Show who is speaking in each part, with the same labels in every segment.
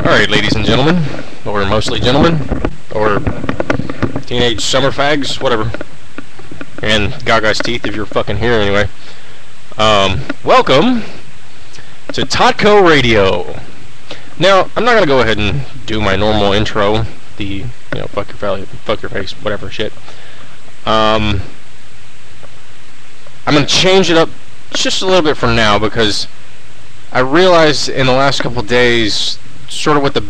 Speaker 1: Alright, ladies and gentlemen, or mostly gentlemen, or teenage summer fags, whatever, and Gaga's teeth if you're fucking here anyway. Welcome to TOTKORadio. Now, I'm not gonna go ahead and do my normal intro, the, fuck your face, whatever shit. I'm gonna change it up just a little bit from now because I realized in the last couple of days sort of what the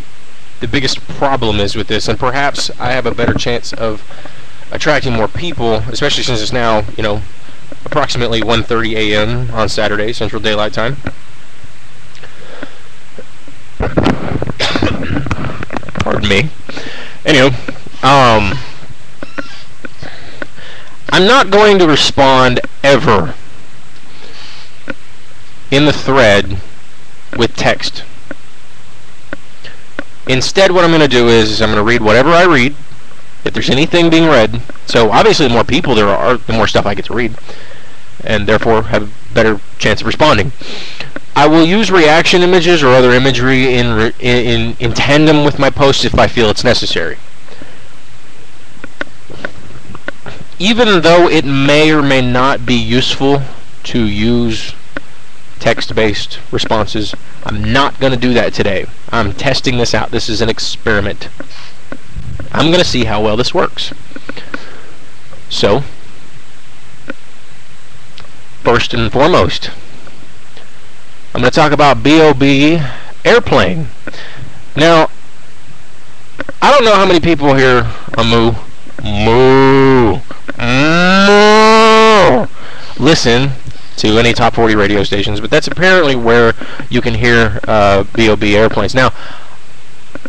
Speaker 1: biggest problem is with this, and perhaps I have a better chance of attracting more people, especially since it's now, approximately 1:30 a.m. on Saturday, Central Daylight Time. Pardon me. Anyway, I'm not going to respond ever in the thread with text. Instead, what I'm going to do is I'm going to read whatever I read, if there's anything being read. So obviously the more people there are, the more stuff I get to read, and therefore have a better chance of responding. I will use reaction images or other imagery in tandem with my posts if I feel it's necessary. Even though it may or may not be useful to use text-based responses, I'm not going to do that today. I'm testing this out. This is an experiment. I'm going to see how well this works. So, first and foremost, I'm going to talk about B.O.B. Airplane. Now, I don't know how many people here listen to any top 40 radio stations, but that's apparently where you can hear B.O.B. Airplanes. Now,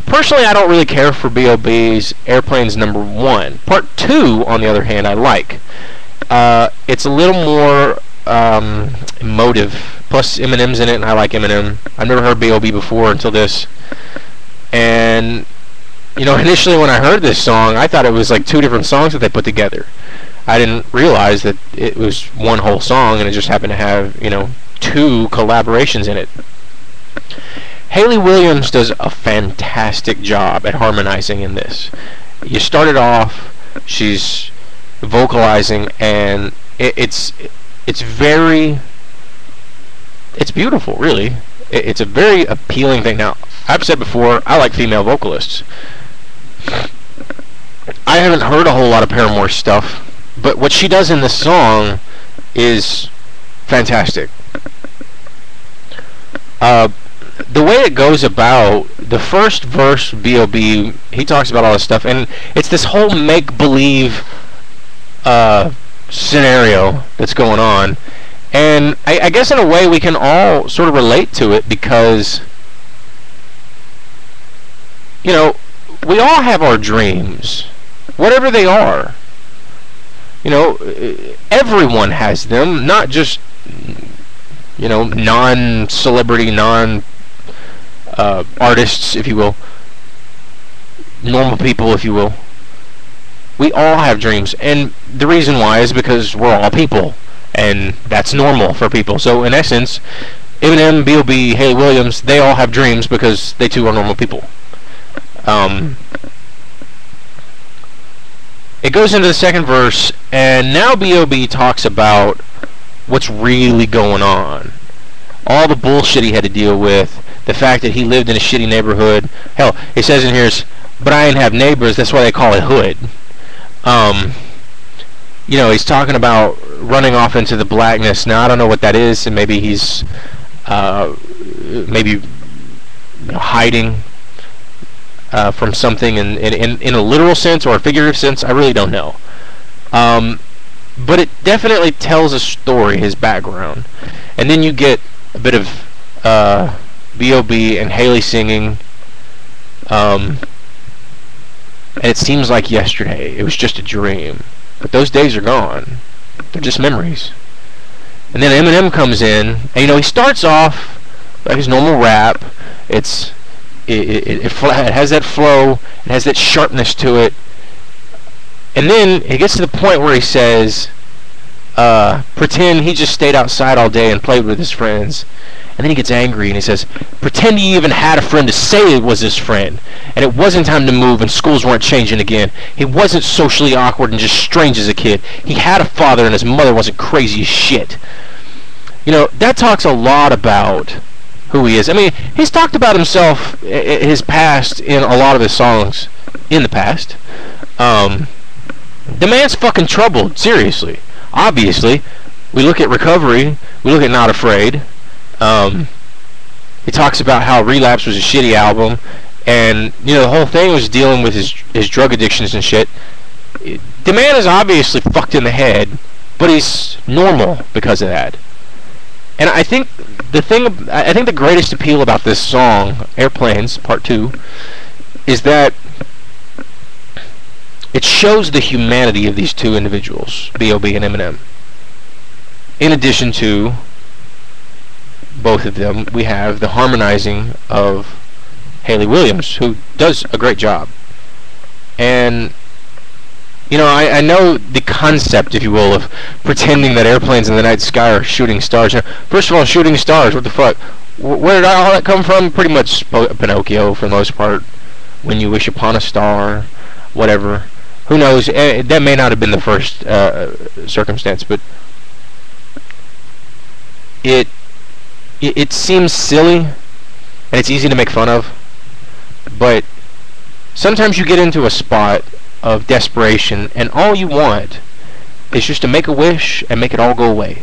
Speaker 1: personally, I don't really care for B.O.B.'s Airplanes #1. Part 2, on the other hand, I like. It's a little more emotive. Plus, Eminem's in it, and I like Eminem. I've never heard B.O.B. before until this. And, initially when I heard this song, I thought it was like two different songs that they put together. I didn't realize that it was one whole song, and it just happened to have, two collaborations in it. Hayley Williams does a fantastic job at harmonizing in this. You started off, she's vocalizing, and it's beautiful, really. It's a very appealing thing. Now, I've said before, I like female vocalists. I haven't heard a whole lot of Paramore's stuff, but what she does in this song is fantastic. The way it goes about, the first verse, B.O.B., he talks about all this stuff, and it's this whole make-believe scenario that's going on. And I guess in a way we can all sort of relate to it because, we all have our dreams, whatever they are. Everyone has them, not just, non-celebrity, artists, if you will, normal people, if you will. We all have dreams, and the reason why is because we're all people, and that's normal for people. So in essence, Eminem, B.O.B., Hayley Williams, they all have dreams because they too are normal people. It goes into the second verse, and now B.O.B. talks about what's really going on. All the bullshit he had to deal with, the fact that he lived in a shitty neighborhood. Hell, he says in here, but I ain't have neighbors, that's why they call it hood. He's talking about running off into the blackness. Now, I don't know what that is, and maybe he's hiding from something in a literal sense or a figurative sense. I really don't know. But it definitely tells a story, his background. And then you get a bit of B.O.B. and Hayley singing. And it seems like yesterday. It was just a dream. But those days are gone. They're just memories. And then Eminem comes in, and he starts off like his normal rap. It has that flow, it has that sharpness to it. And then it gets to the point where he says, pretend he just stayed outside all day and played with his friends. And then he gets angry and he says, pretend he even had a friend to say it was his friend. And it wasn't time to move and schools weren't changing again. He wasn't socially awkward and just strange as a kid. He had a father and his mother wasn't crazy as shit. You know, that talks a lot about who he is. I mean, he's talked about himself, his past, in a lot of his songs in the past. The man's fucking troubled, seriously. Obviously. We look at Recovery, we look at Not Afraid. He talks about how Relapse was a shitty album, and, you know, the whole thing was dealing with his drug addictions and shit. The man is obviously fucked in the head, but he's normal because of that. And I think the greatest appeal about this song, Airplanes, Part 2, is that it shows the humanity of these two individuals, B.O.B. and Eminem. In addition to both of them, we have the harmonizing of Hayley Williams, who does a great job. And, you know, I know the concept, if you will, of pretending that airplanes in the night sky are shooting stars. You know, first of all, shooting stars, what the fuck? Where did all that come from? Pretty much Pinocchio, for the most part. When you wish upon a star, whatever. Who knows? That may not have been the first circumstance, but it seems silly, and it's easy to make fun of, but sometimes you get into a spot of desperation, and all you want is just to make a wish and make it all go away.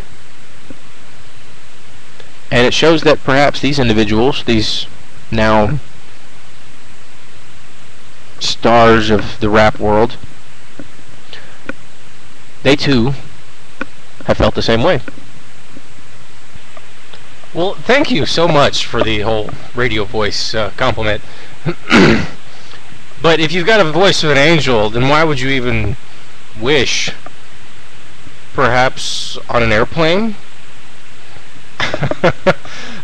Speaker 1: And it shows that perhaps these individuals, these now stars of the rap world, they too have felt the same way. Well, thank you so much for the whole radio voice compliment. But if you've got a voice of an angel, then why would you even wish? Perhaps on an airplane?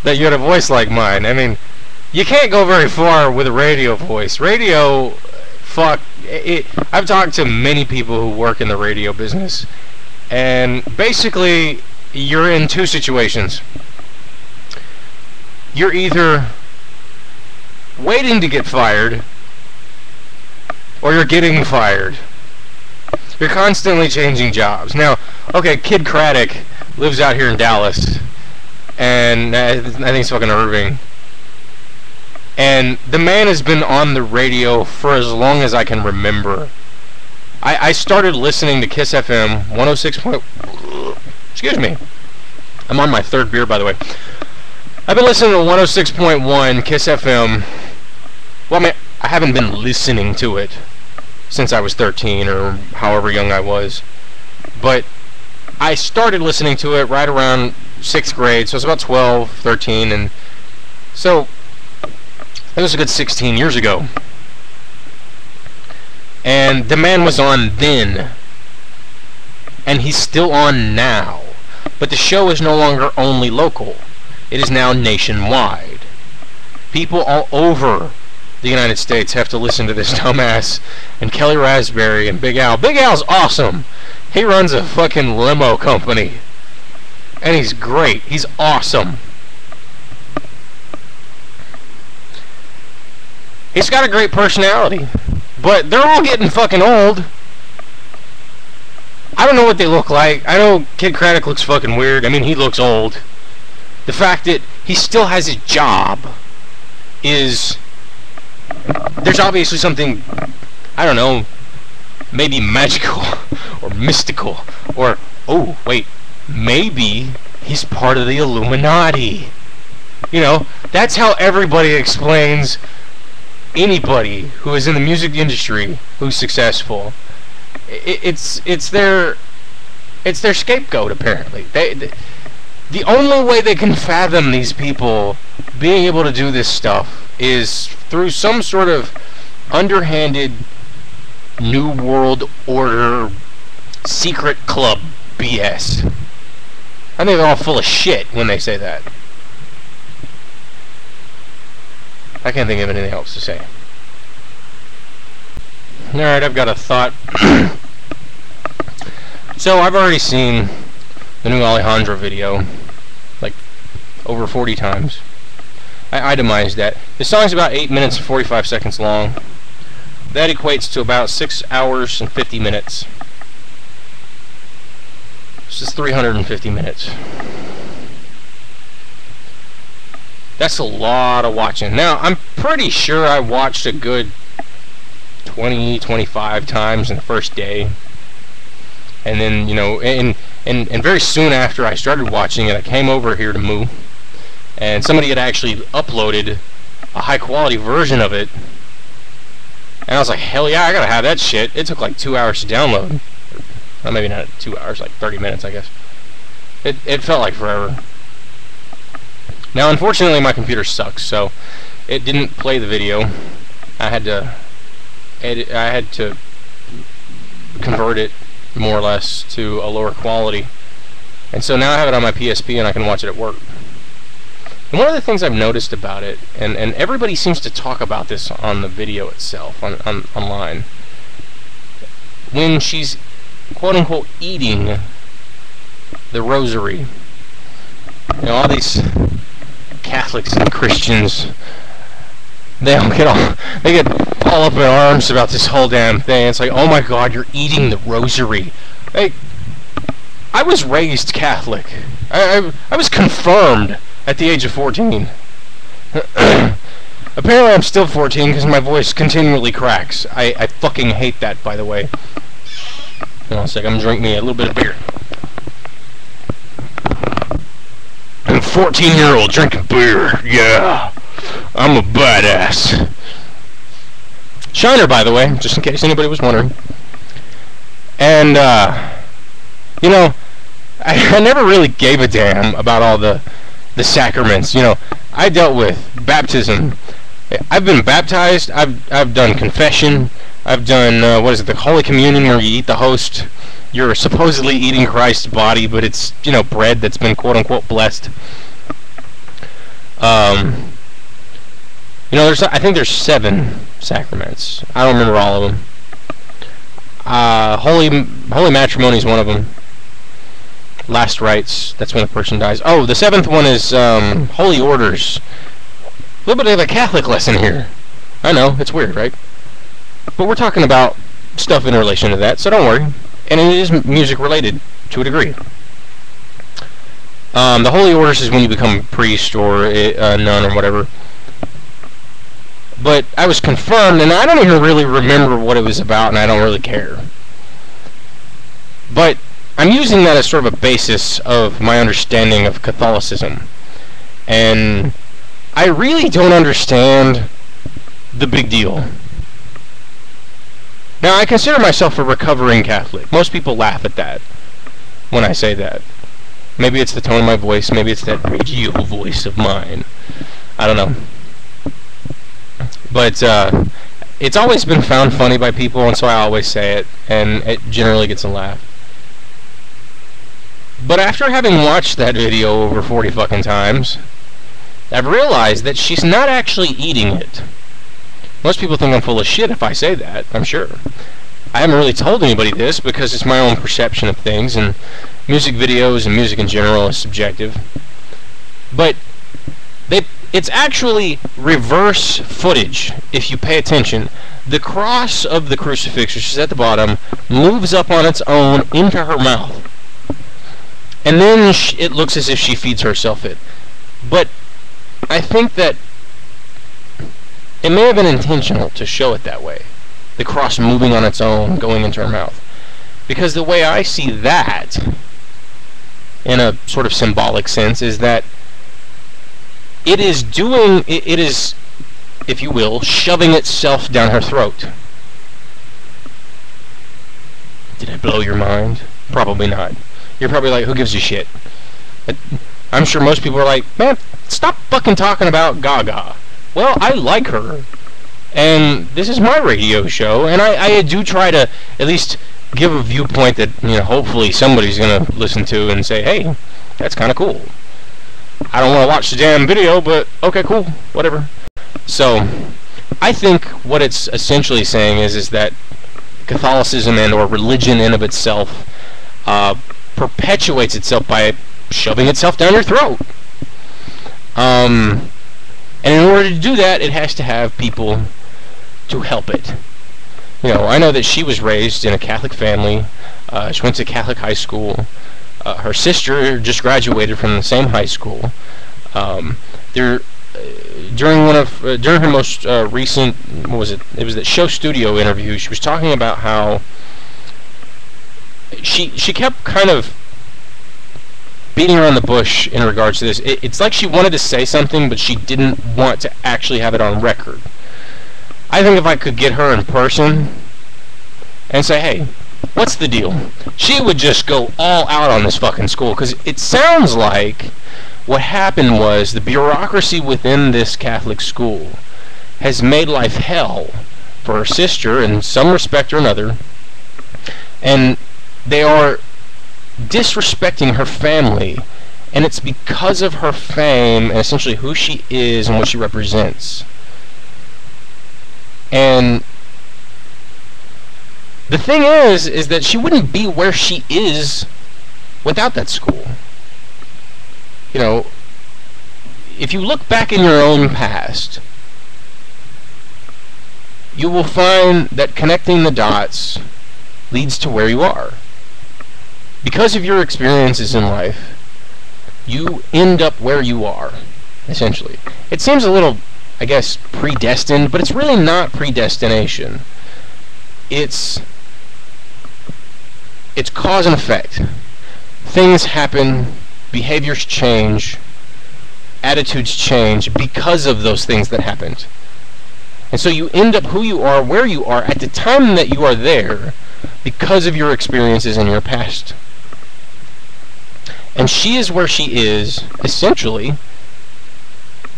Speaker 1: That you had a voice like mine. I mean, you can't go very far with a radio voice. Radio, fuck, I've talked to many people who work in the radio business, and basically, you're in two situations. You're either waiting to get fired, or you're getting fired. You're constantly changing jobs. Now, okay, Kid Craddock lives out here in Dallas, and I think it's fucking Irving. And the man has been on the radio for as long as I can remember. I started listening to Kiss FM 106. Excuse me. I'm on my third beer, by the way. I've been listening to 106.1 Kiss FM. Well, I mean, I haven't been listening to it since I was 13 or however young I was. But I started listening to it right around 6th grade, so it's about 12, 13, and so it was a good 16 years ago. And the man was on then, and he's still on now. But the show is no longer only local. It is now nationwide. People all over the United States have to listen to this dumbass and Kelly Raspberry and Big Al. Big Al's awesome. He runs a fucking limo company. And he's great. He's awesome. He's got a great personality. But they're all getting fucking old. I don't know what they look like. I know Kid Craddock looks fucking weird. I mean, he looks old. The fact that he still has his job is... There's obviously something, I don't know, maybe magical or mystical, or, oh, wait, maybe he's part of the Illuminati. You know, that's how everybody explains anybody who is in the music industry who's successful. It's their scapegoat, apparently. The only way they can fathom these people being able to do this stuff is through some sort of underhanded New World Order secret club BS. I think they're all full of shit when they say that. I can't think of anything else to say. Alright, I've got a thought. So, I've already seen the new Alejandro video, like over 40 times. I itemized that. The song's about 8 minutes and 45 seconds long. That equates to about 6 hours and 50 minutes. This is 350 minutes. That's a lot of watching. Now, I'm pretty sure I watched a good 20, 25 times in the first day. And then, you know, and very soon after I started watching it, I came over here to Moo. And somebody had actually uploaded a high-quality version of it. And I was like, hell yeah, I gotta have that shit. It took like 2 hours to download. Well, maybe not 2 hours, like 30 minutes, I guess. It felt like forever. Now, unfortunately, my computer sucks, so it didn't play the video. I had to edit. I had to convert it more or less to a lower quality. And so now I have it on my PSP and I can watch it at work. And one of the things I've noticed about it, and everybody seems to talk about this on the video itself, online, when she's quote-unquote eating the rosary, you know, all these Catholics and Christians, they get all up in arms about this whole damn thing. It's like, oh my God, you're eating the rosary. Hey, I was raised Catholic. I was confirmed at the age of 14. Apparently I'm still 14 because my voice continually cracks. I fucking hate that, by the way. Hold on a sec, I'm drinking me a little bit of beer. I'm a 14-year-old drinking beer. Yeah. I'm a badass. Shiner, by the way, just in case anybody was wondering. And, you know, I never really gave a damn about all the sacraments. You know, I dealt with baptism. I've been baptized. I've done confession. I've done, what is it, the Holy Communion, where you eat the host. You're supposedly eating Christ's body, but it's, you know, bread that's been quote-unquote blessed. You know, I think there's 7 sacraments. I don't remember all of them. Holy matrimony is one of them. Last rites, that's when a person dies. Oh, the 7th one is holy orders. A little bit of a Catholic lesson here. I know, it's weird, right? But we're talking about stuff in relation to that, so don't worry. And it is music related, to a degree. The holy orders is when you become a priest or a nun or whatever. But I was confirmed, and I don't even really remember what it was about, and I don't really care. But I'm using that as sort of a basis of my understanding of Catholicism. And I really don't understand the big deal. Now, I consider myself a recovering Catholic. Most people laugh at that when I say that. Maybe it's the tone of my voice, maybe it's that radio voice of mine. I don't know. But it's always been found funny by people, and so I always say it, and it generally gets a laugh. But after having watched that video over 40 fucking times, I've realized that she's not actually eating it. Most people think I'm full of shit if I say that, I'm sure. I haven't really told anybody this because it's my own perception of things, and music videos and music in general is subjective. But it's actually reverse footage, if you pay attention. The cross of the crucifix, which is at the bottom, moves up on its own into her mouth. And then it looks as if she feeds herself it. But I think that it may have been intentional to show it that way. The cross moving on its own, going into her mouth. Because the way I see that, in a sort of symbolic sense, is that it is, if you will, shoving itself down her throat. Did I blow your mind? Probably not. You're probably like, who gives a shit? But I'm sure most people are like, man, stop fucking talking about Gaga. Well, I like her. And this is my radio show, and I do try to at least give a viewpoint that, you know, hopefully somebody's going to listen to and say, hey, that's kind of cool. I don't want to watch the damn video, but okay, cool, whatever. So, I think what it's essentially saying is that Catholicism and or religion in of itself perpetuates itself by shoving itself down your throat. And in order to do that, it has to have people to help it. I know that she was raised in a Catholic family. She went to Catholic high school. Her sister just graduated from the same high school. During her most recent, what was it? It was that Show Studio interview. She was talking about how she kept kind of beating around the bush in regards to this. It's like she wanted to say something, but she didn't want to actually have it on record. I think if I could get her in person and say, hey, what's the deal? She would just go all out on this fucking school, because it sounds like what happened was the bureaucracy within this Catholic school has made life hell for her sister in some respect or another, and they are disrespecting her family, and it's because of her fame and essentially who she is and what she represents. And the thing is that she wouldn't be where she is without that school. If you look back in your own past, you will find that connecting the dots leads to where you are. Because of your experiences in life, you end up where you are, essentially. It seems a little, I guess, predestined, but it's really not predestination. It's cause and effect. Things happen, behaviors change, attitudes change because of those things that happened. And so you end up who you are, where you are, at the time that you are there, because of your experiences in your past. And she is where she is, essentially,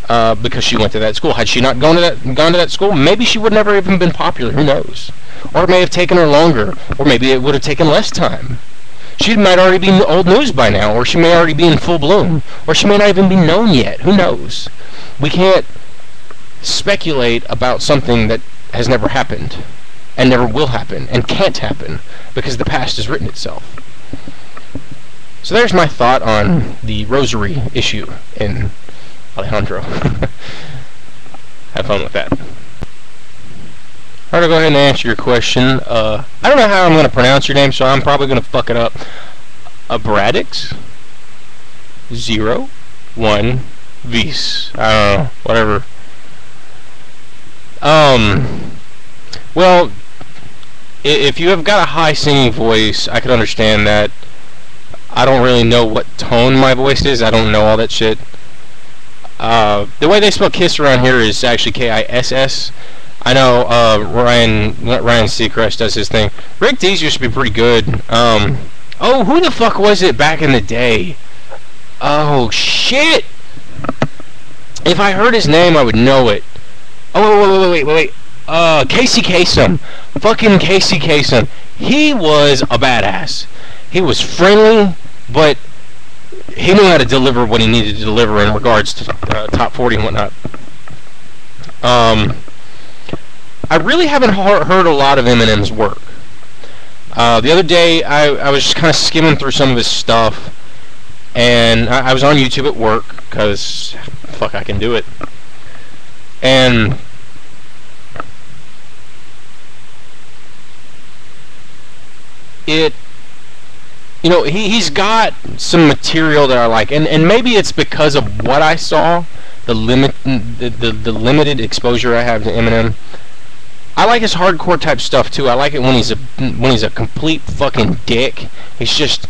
Speaker 1: because she went to that school. Had she not gone to that school, maybe she would never even been popular. Who knows? Or it may have taken her longer, or maybe it would have taken less time. She might already be old news by now, or she may already be in full bloom, or she may not even be known yet. Who knows? We can't speculate about something that has never happened, and never will happen, and can't happen, because the past has written itself. So there's my thought on the rosary issue in Alejandro. Have fun with that. Alright, I'll go ahead and answer your question. I don't know how I'm going to pronounce your name, so I'm probably going to fuck it up. Abradix 01 Vis. I don't know, whatever. Well, if you have got a high singing voice, I can understand that. I don't really know what tone my voice is. I don't know all that shit. The way they spell kiss around here is actually Kiss. I know Ryan Seacrest does his thing. Rick Dees used to be pretty good. Oh, who the fuck was it back in the day? Oh, shit! If I heard his name, I would know it. Oh, wait. Casey Kasem. Fucking Casey Kasem. He was a badass. He was friendly, but he knew how to deliver what he needed to deliver in regards to top 40 and whatnot. I really haven't heard a lot of Eminem's work. The other day, I was just kind of skimming through some of his stuff, and I was on YouTube at work, because, fuck, I can do it. And he's got some material that I like, and maybe it's because of what I saw, the limited exposure I have to Eminem. I like his hardcore type stuff too. I like it when he's a complete fucking dick. He's just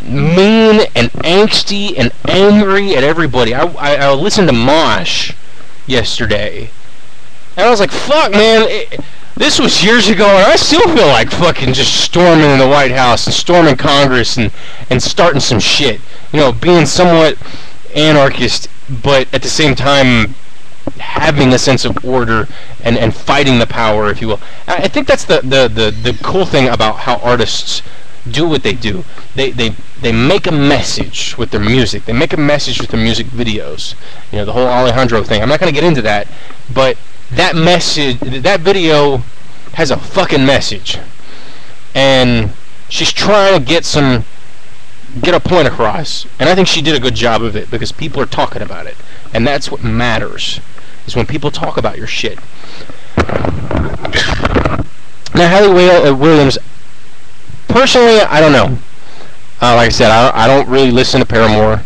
Speaker 1: mean and angsty and angry at everybody. I listened to Mosh yesterday, and I was like, fuck, man. This was years ago, and I still feel like fucking just storming in the White House and storming Congress and starting some shit. Being somewhat anarchist, but at the same time having a sense of order and fighting the power, if you will. I think that's the cool thing about how artists do what they do. They make a message with their music. They make a message with their music videos. The whole Alejandro thing. I'm not going to get into that, but that message, that video has a fucking message, and she's trying to get some get a point across. And I think she did a good job of it because people are talking about it. And that's what matters, is when people talk about your shit. Now, Hayley Williams, personally, I don't know. Like I said, I don't really listen to Paramore.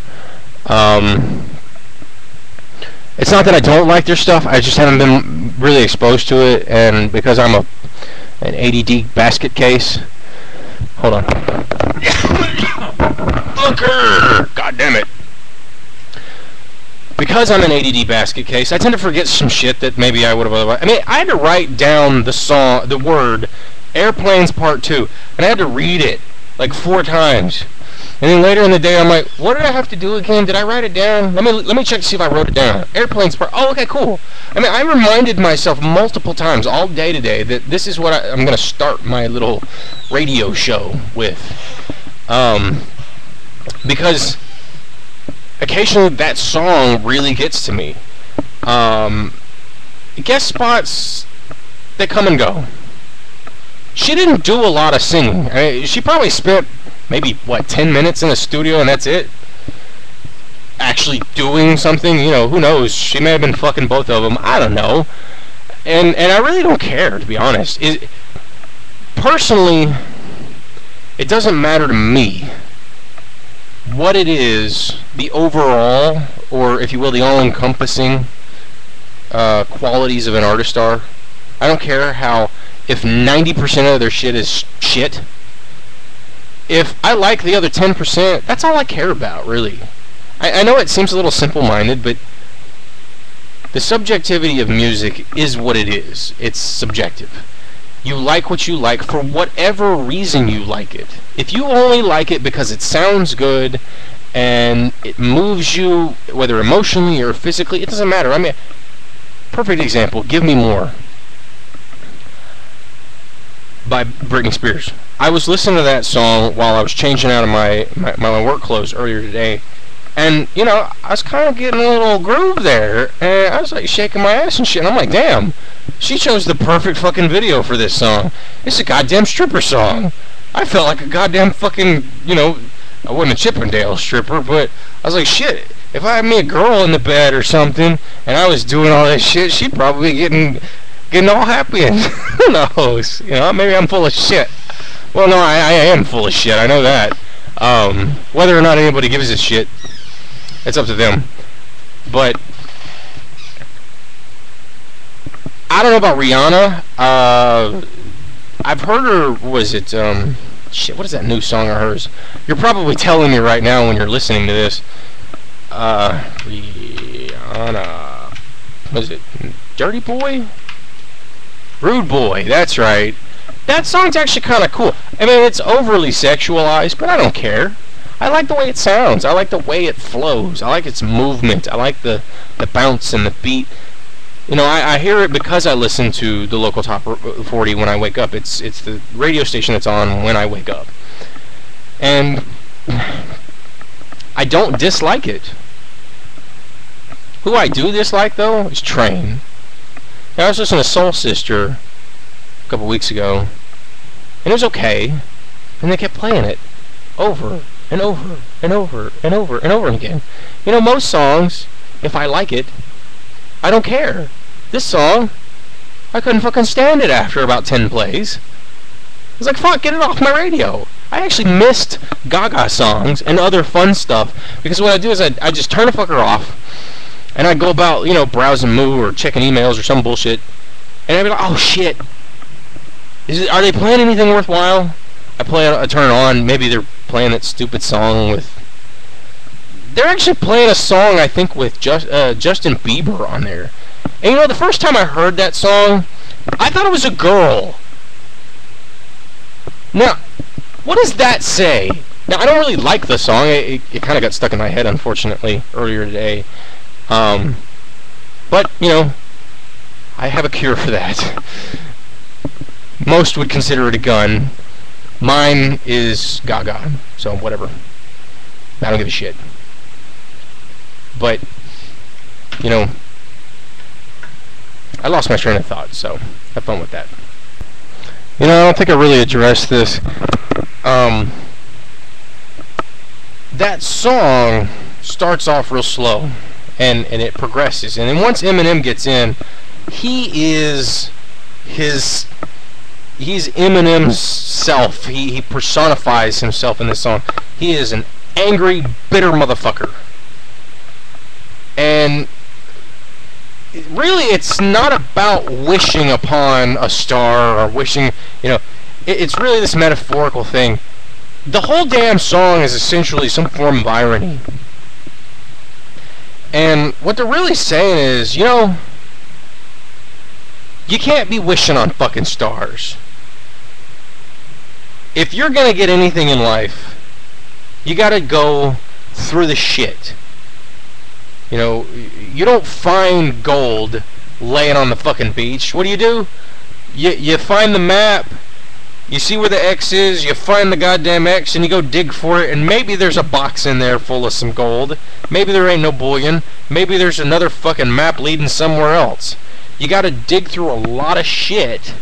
Speaker 1: It's not that I don't like their stuff, I just haven't been really exposed to it, and because I'm an ADD basket case. Hold on. Booker! God damn it. Because I'm an ADD basket case, I tend to forget some shit that maybe I would have otherwise. I mean, I had to write down the word Airplanes Part 2, and I had to read it like 4 times. And then later in the day, I'm like, what did I have to do again? Did I write it down? Let me check to see if I wrote it down. Airplanes Part... Oh, okay, cool. I mean, I reminded myself multiple times all day today that this is what I'm going to start my little radio show with. Because occasionally that song really gets to me. Guest spots, they come and go. She didn't do a lot of singing. I mean, she probably spent maybe, 10 minutes in the studio and that's it? Actually doing something, who knows? She may have been fucking both of them. I don't know. And I really don't care, to be honest. Personally, it doesn't matter to me what it is, the overall, or if you will, the all-encompassing qualities of an artist are. I don't care if 90% of their shit is shit. If I like the other 10%, that's all I care about, really. I know it seems a little simple-minded, but the subjectivity of music is what it is. It's subjective. You like what you like for whatever reason you like it. If you only like it because it sounds good and it moves you, whether emotionally or physically, it doesn't matter. I mean, perfect example, Give Me More by Britney Spears. I was listening to that song while I was changing out of my work clothes earlier today, and I was kind of getting a little groove there, and I was like shaking my ass and shit, and I'm like, damn, she chose the perfect fucking video for this song. It's a goddamn stripper song. I felt like a goddamn fucking, I wasn't a Chippendale stripper, but I was like, shit, if I had me a girl in the bed or something, and I was doing all that shit, she'd probably be getting all happy, and who knows, maybe I'm full of shit. Well, no, I am full of shit, I know that. Whether or not anybody gives a shit, it's up to them. But I don't know about Rihanna. I've heard her, shit, what is that new song of hers? You're probably telling me right now when you're listening to this. Rihanna. What is it? Dirty Boy? Rude Boy, that's right. That song's actually kind of cool. I mean, it's overly sexualized, but I don't care. I like the way it sounds. I like the way it flows. I like its movement. I like the bounce and the beat. I hear it because I listen to the local top 40 when I wake up. It's the radio station that's on when I wake up. And I don't dislike it. Who I do dislike, though, is Train. Now, I was listening to Soul Sister a couple weeks ago, and it was okay, and they kept playing it over and over and over and over and over again. Most songs, if I like it, I don't care. This song, I couldn't fucking stand it after about 10 plays. I was like, fuck, get it off my radio. I actually missed Gaga songs and other fun stuff, because what I do is I just turn the fucker off, and I go about, browsing Moo or checking emails or some bullshit, and I'd be like, oh shit, are they playing anything worthwhile? I turn it on, maybe they're playing that stupid song with... They're actually playing a song, I think, with Justin Bieber on there. And the first time I heard that song, I thought it was a girl. Now, what does that say? Now, I don't really like the song. It kind of got stuck in my head, unfortunately, earlier today. But, I have a cure for that. Most would consider it a gun. Mine is Gaga, so whatever. I don't give a shit. But, I lost my train of thought, so have fun with that. I don't think I really addressed this. that song starts off real slow, and it progresses, and then once Eminem gets in, he's Eminem's self. He personifies himself in this song. He is an angry, bitter motherfucker. And really, it's not about wishing upon a star or wishing, it's really this metaphorical thing. The whole damn song is essentially some form of irony. And what they're really saying is, you can't be wishing on fucking stars. If you're gonna get anything in life, you gotta go through the shit. You don't find gold laying on the fucking beach. What do? You find the map, you see where the X is, you find the goddamn X, and you go dig for it, and maybe there's a box in there full of some gold. Maybe there ain't no bullion. Maybe there's another fucking map leading somewhere else. You gotta dig through a lot of shit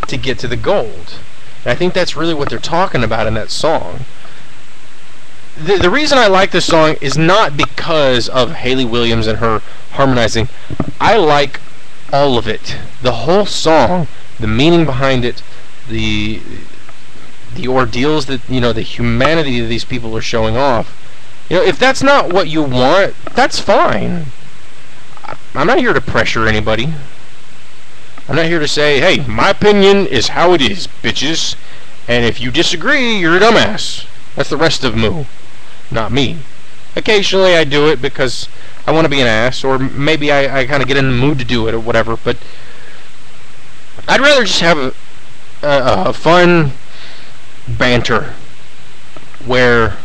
Speaker 1: to get to the gold. And I think that's really what they're talking about in that song. The reason I like this song is not because of Hayley Williams and her harmonizing. I like all of it. The whole song, the meaning behind it, the ordeals that, the humanity that these people are showing off. If that's not what you want, that's fine. I'm not here to pressure anybody. I'm not here to say, hey, my opinion is how it is, bitches. And if you disagree, you're a dumbass. That's the rest of Moo, not me. Occasionally I do it because I want to be an ass, or maybe I kind of get in the mood to do it or whatever, but I'd rather just have a fun banter where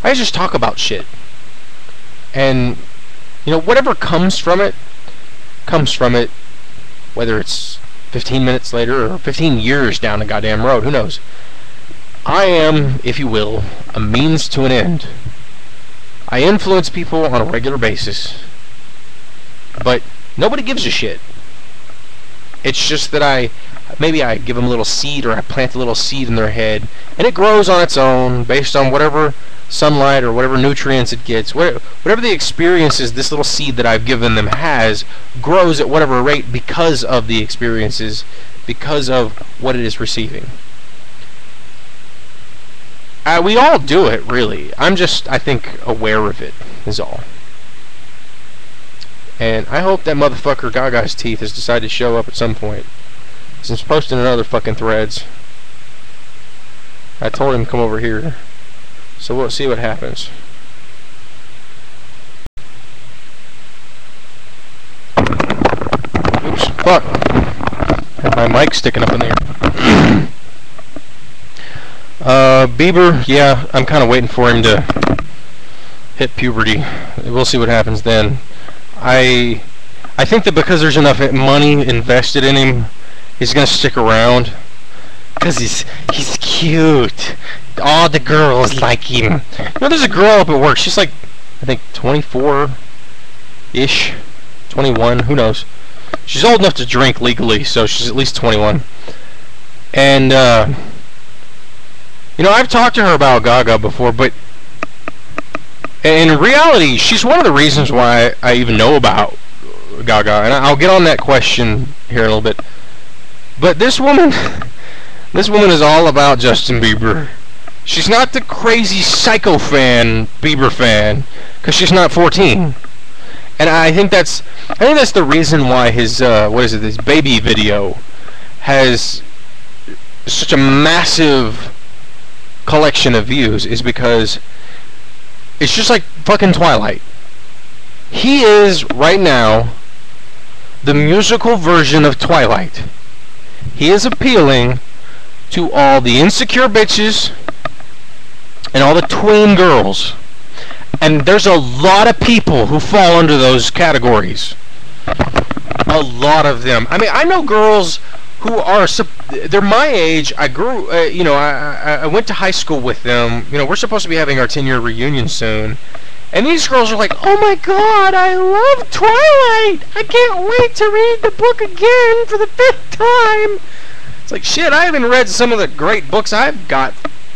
Speaker 1: I just talk about shit. And, whatever comes from it, whether it's 15 minutes later or 15 years down the goddamn road, who knows. I am, if you will, a means to an end. I influence people on a regular basis, but nobody gives a shit. It's just that maybe I give them a little seed, or I plant a little seed in their head, and it grows on its own based on whatever sunlight or whatever nutrients it gets. Whatever the experiences this little seed that I've given them has, grows at whatever rate because of the experiences, because of what it is receiving. We all do it, really. I'm just, I think, aware of it, is all. And I hope that motherfucker Gaga's Teeth has decided to show up at some point, since posting another fucking threads. I told him to come over here, so we'll see what happens. Oops, fuck. Had my mic sticking up in the air. Bieber, yeah, I'm kind of waiting for him to hit puberty. We'll see what happens then. I think that because there's enough money invested in him, he's gonna stick around. Cause he's cute. All the girls like him. There's a girl up at work. She's like, I think 24-ish, 21. Who knows? She's old enough to drink legally, so she's at least 21. And I've talked to her about Gaga before, but in reality, she's one of the reasons why I even know about Gaga, and I'll get on that question here in a little bit. But this woman is all about Justin Bieber. She's not the crazy psycho Bieber fan, because she's not 14. And I think that's the reason why his this baby video has such a massive collection of views, is because it's just like fucking Twilight. He is right now the musical version of Twilight. He is appealing to all the insecure bitches and all the tween girls. And there's a lot of people who fall under those categories. A lot of them. I mean, I know girls who are, they're my age. I grew, I went to high school with them. We're supposed to be having our 10-year reunion soon. And these girls are like, oh my god, I love Twilight! I can't wait to read the book again for the 5th time! It's like, shit, I haven't read some of the great books I've got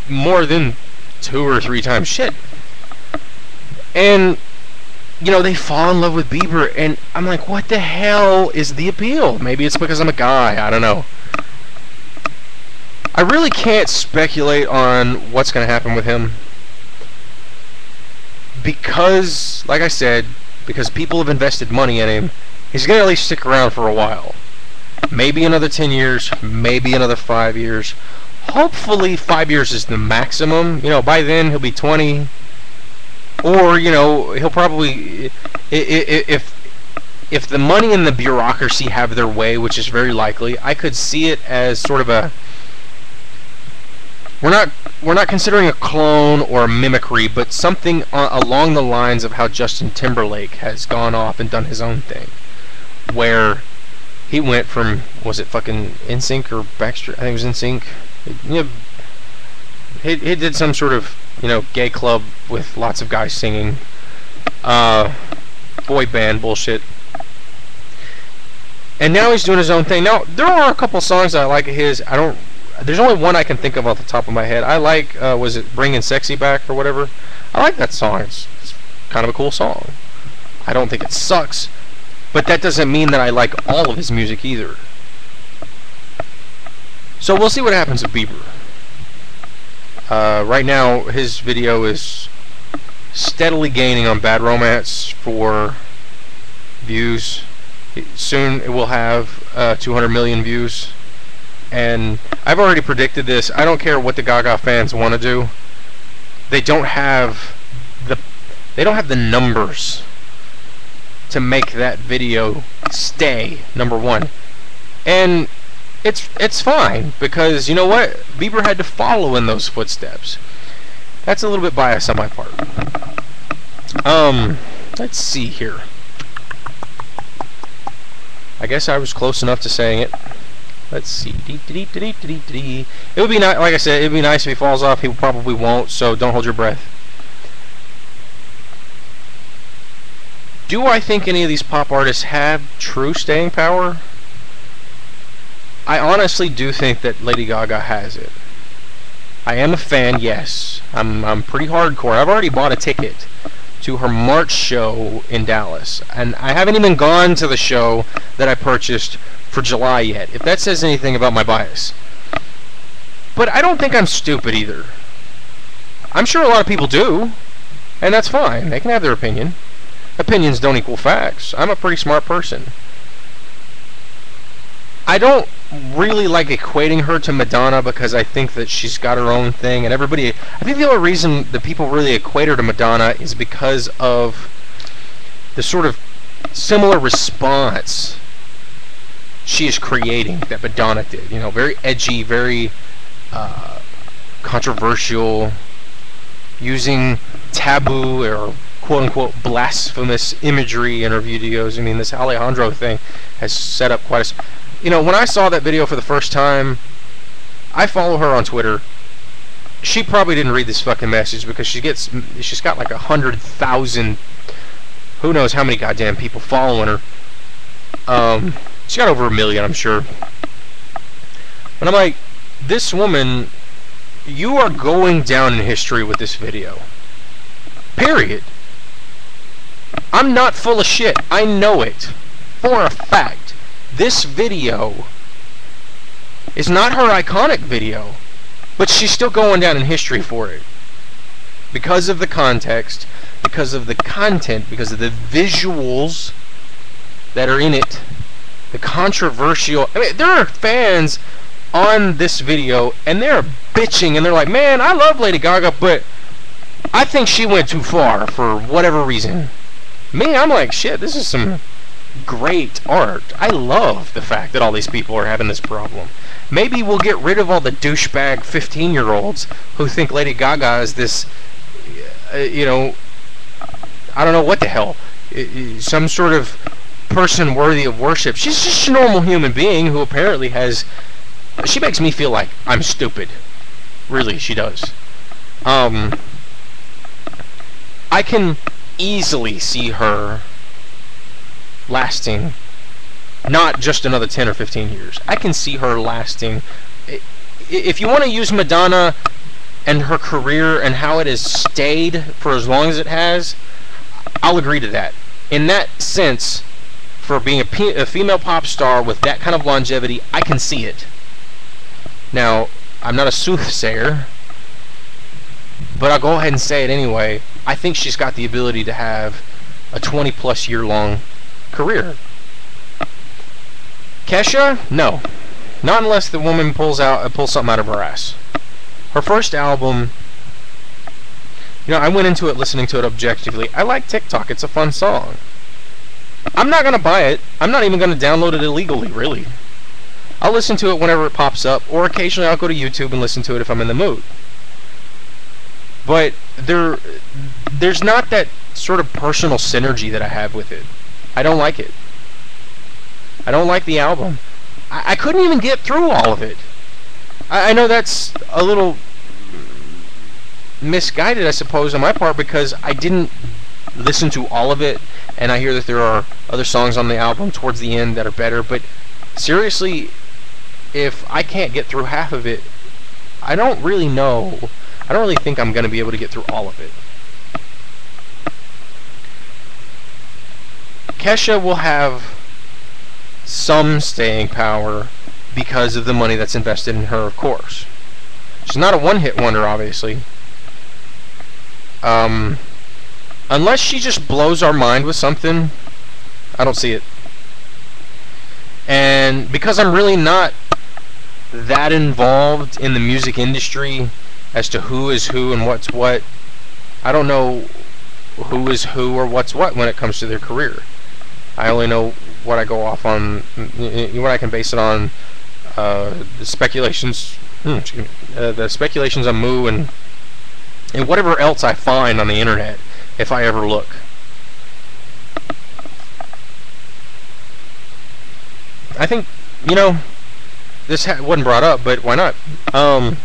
Speaker 1: more than 2 or 3 times. Shit. And, you know, they fall in love with Bieber, and I'm like, what the hell is the appeal? Maybe it's because I'm a guy. I don't know. I really can't speculate on what's going to happen with him. Because, like I said, because people have invested money in him, he's going to at least stick around for a while. Maybe another 10 years, maybe another 5 years. Hopefully 5 years is the maximum. You know, by then he'll be 20. Or, you know, he'll probably, if the money and the bureaucracy have their way, which is very likely, I could see it as sort of a, we're not considering a clone or a mimicry, but something along the lines of how Justin Timberlake has gone off and done his own thing, where he went from, was it fucking NSYNC or Backstreet? I think it was NSYNC. You know, he did some sort of, you know, gay club with lots of guys singing, boy band bullshit. And now he's doing his own thing. Now, there are a couple songs that I like of his. There's only one I can think of off the top of my head. I like, was it Bringing Sexy Back or whatever? I like that song. It's kind of a cool song. I don't think it sucks, but that doesn't mean that I like all of his music either. So we'll see what happens with Bieber. Right now, his video is steadily gaining on Bad Romance for views. Soon it will have 200 million views. And I've already predicted this. I don't care what the Gaga fans want to do. They don't have the numbers to make that video stay number one. And it's fine, because you know what? Bieber had to follow in those footsteps. That's a little bit biased on my part. Let's see here. I guess I was close enough to saying it. Let's see. It would be nice, like I said, it would be nice if he falls off. He probably won't, so don't hold your breath. Do I think any of these pop artists have true staying power? I honestly do think that Lady Gaga has it. I am a fan, yes. I'm pretty hardcore. I've already bought a ticket to her March show in Dallas, and I haven't even gone to the show that I purchased for July yet, if that says anything about my bias. But I don't think I'm stupid either. I'm sure a lot of people do, and that's fine. They can have their opinion. Opinions don't equal facts. I'm a pretty smart person. I don't really like equating her to Madonna, because I think that she's got her own thing, and everybody, I think the only reason that people really equate her to Madonna is because of the sort of similar response she is creating that Madonna did. You know, very edgy, very controversial, using taboo or quote-unquote blasphemous imagery in her videos. I mean, this Alejandro thing has set up quite a... You know, when I saw that video for the first time, I follow her on Twitter. She probably didn't read this fucking message, because she's got like 100,000, who knows how many goddamn people following her. She got over 1 million, I'm sure. And I'm like, this woman, you are going down in history with this video. Period. I'm not full of shit. I know it for a fact. This video is not her iconic video, but she's still going down in history for it. Because of the context, because of the content, because of the visuals that are in it, the controversial... I mean, there are fans on this video, and they're bitching, and they're like, man, I love Lady Gaga, but I think she went too far for whatever reason. Me, I'm like, shit, this is some great art. I love the fact that all these people are having this problem. Maybe we'll get rid of all the douchebag 15-year-olds who think Lady Gaga is this, you know, I don't know what the hell, some sort of person worthy of worship. She's just a normal human being who apparently has... She makes me feel like I'm stupid. Really, she does. I can easily see her lasting not just another 10 or 15 years. I can see her lasting... If you want to use Madonna and her career and how it has stayed for as long as it has, I'll agree to that. In that sense, for being a female pop star with that kind of longevity, I can see it. Now, I'm not a soothsayer, but I'll go ahead and say it anyway. I think she's got the ability to have a 20-plus year long career. Kesha? No. Not unless the woman pulls something out of her ass. Her first album, I went into it listening to it objectively. I like TikTok. It's a fun song. I'm not going to buy it. I'm not even going to download it illegally, really. I'll listen to it whenever it pops up, or occasionally I'll go to YouTube and listen to it if I'm in the mood. But there's not that sort of personal synergy that I have with it. I don't like it. I don't like the album. I couldn't even get through all of it. I know that's a little misguided, I suppose, on my part, because I didn't listen to all of it, and I hear that there are other songs on the album towards the end that are better, but seriously, if I can't get through half of it, I don't really think I'm going to be able to get through all of it. Kesha will have some staying power because of the money that's invested in her, of course. She's not a one-hit wonder, obviously. Unless she just blows our mind with something, I don't see it. And because I'm really not that involved in the music industry as to who is who and what's what, I don't know who is who or what's what when it comes to their career. I only know what I go off on, what I can base it on, the speculations, the speculations on Moo and whatever else I find on the internet, if I ever look. I think, this wasn't brought up, but why not? I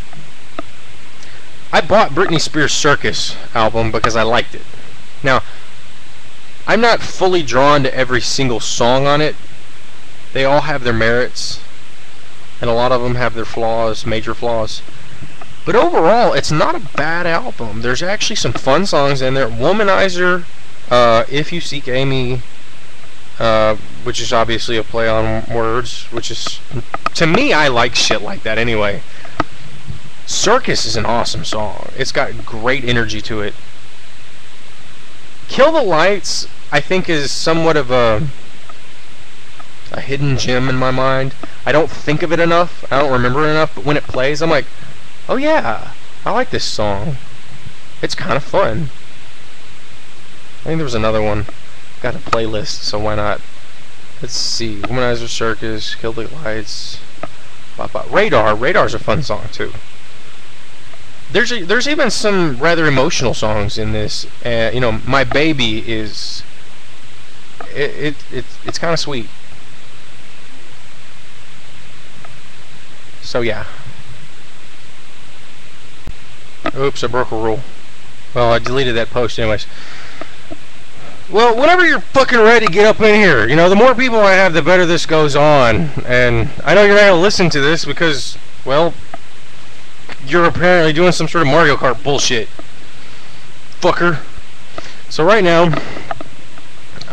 Speaker 1: bought Britney Spears' Circus album because I liked it. Now, I'm not fully drawn to every single song on it. They all have their merits, and a lot of them have their flaws, major flaws. But overall, it's not a bad album. There's actually some fun songs in there. Womanizer, If You Seek Amy, which is obviously a play on words, which is, to me, I like shit like that anyway. Circus is an awesome song. It's got great energy to it. Kill the Lights, I think, is somewhat of a hidden gem in my mind. I don't think of it enough. I don't remember it enough, but when it plays, I'm like, oh yeah, I like this song. It's kind of fun. I think there was another one. Got a playlist, so why not? Let's see. Womanizer, Circus, Kill the Lights, Radar. Radar's a fun song too. There's even some rather emotional songs in this. My Baby is it's kind of sweet. So yeah. Oops, I broke a rule. Well, I deleted that post anyways. Well, whenever you're fucking ready, get up in here. The more people I have, the better this goes on. And I know you're not gonna listen to this because, well, you're apparently doing some sort of Mario Kart bullshit. Fucker. So right now,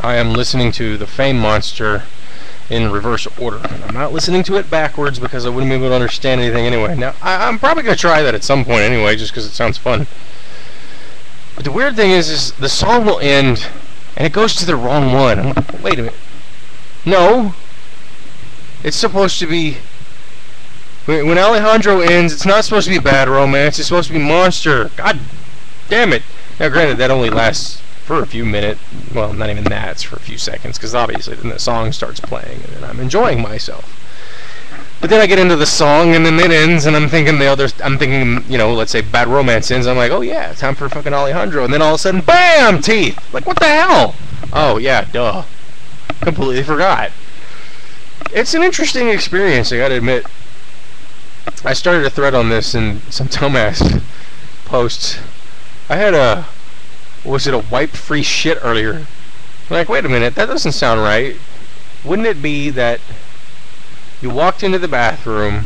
Speaker 1: I am listening to the Fame Monster in reverse order. I'm not listening to it backwards because I wouldn't be able to understand anything anyway. Now, I'm probably going to try that at some point anyway, just because it sounds fun. But the weird thing is the song will end, and it goes to the wrong one. I'm like, wait a minute. No. It's supposed to be... When Alejandro ends, it's not supposed to be Bad Romance. It's supposed to be Monster. God damn it. Now, granted, that only lasts for a few minutes. Well, not even that. It's for a few seconds, because obviously then the song starts playing, and then I'm enjoying myself. But then I get into the song, and then it ends, and I'm thinking, let's say Bad Romance ends. I'm like, oh yeah, time for fucking Alejandro. And then all of a sudden, BAM! Teeth! Like, what the hell? Oh, yeah, duh. Completely forgot. It's an interesting experience, I gotta admit. I started a thread on this in some dumbass posts. I had a wipe-free shit earlier. I'm like, wait a minute, that doesn't sound right. Wouldn't it be that you walked into the bathroom,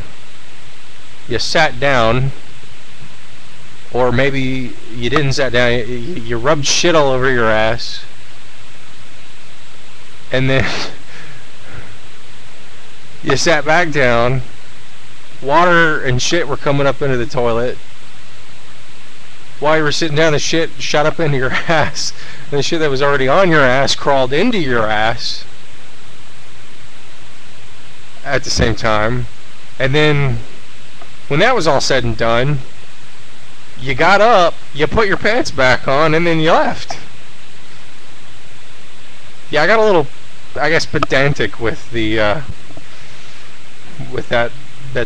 Speaker 1: you sat down, or maybe you didn't sit down, you rubbed shit all over your ass, and then you sat back down, water and shit were coming up into the toilet. While you were sitting down, the shit shot up into your ass, and the shit that was already on your ass crawled into your ass at the same time. And then, when that was all said and done, you got up, you put your pants back on, and then you left. Yeah, I got a little, I guess, pedantic with the with that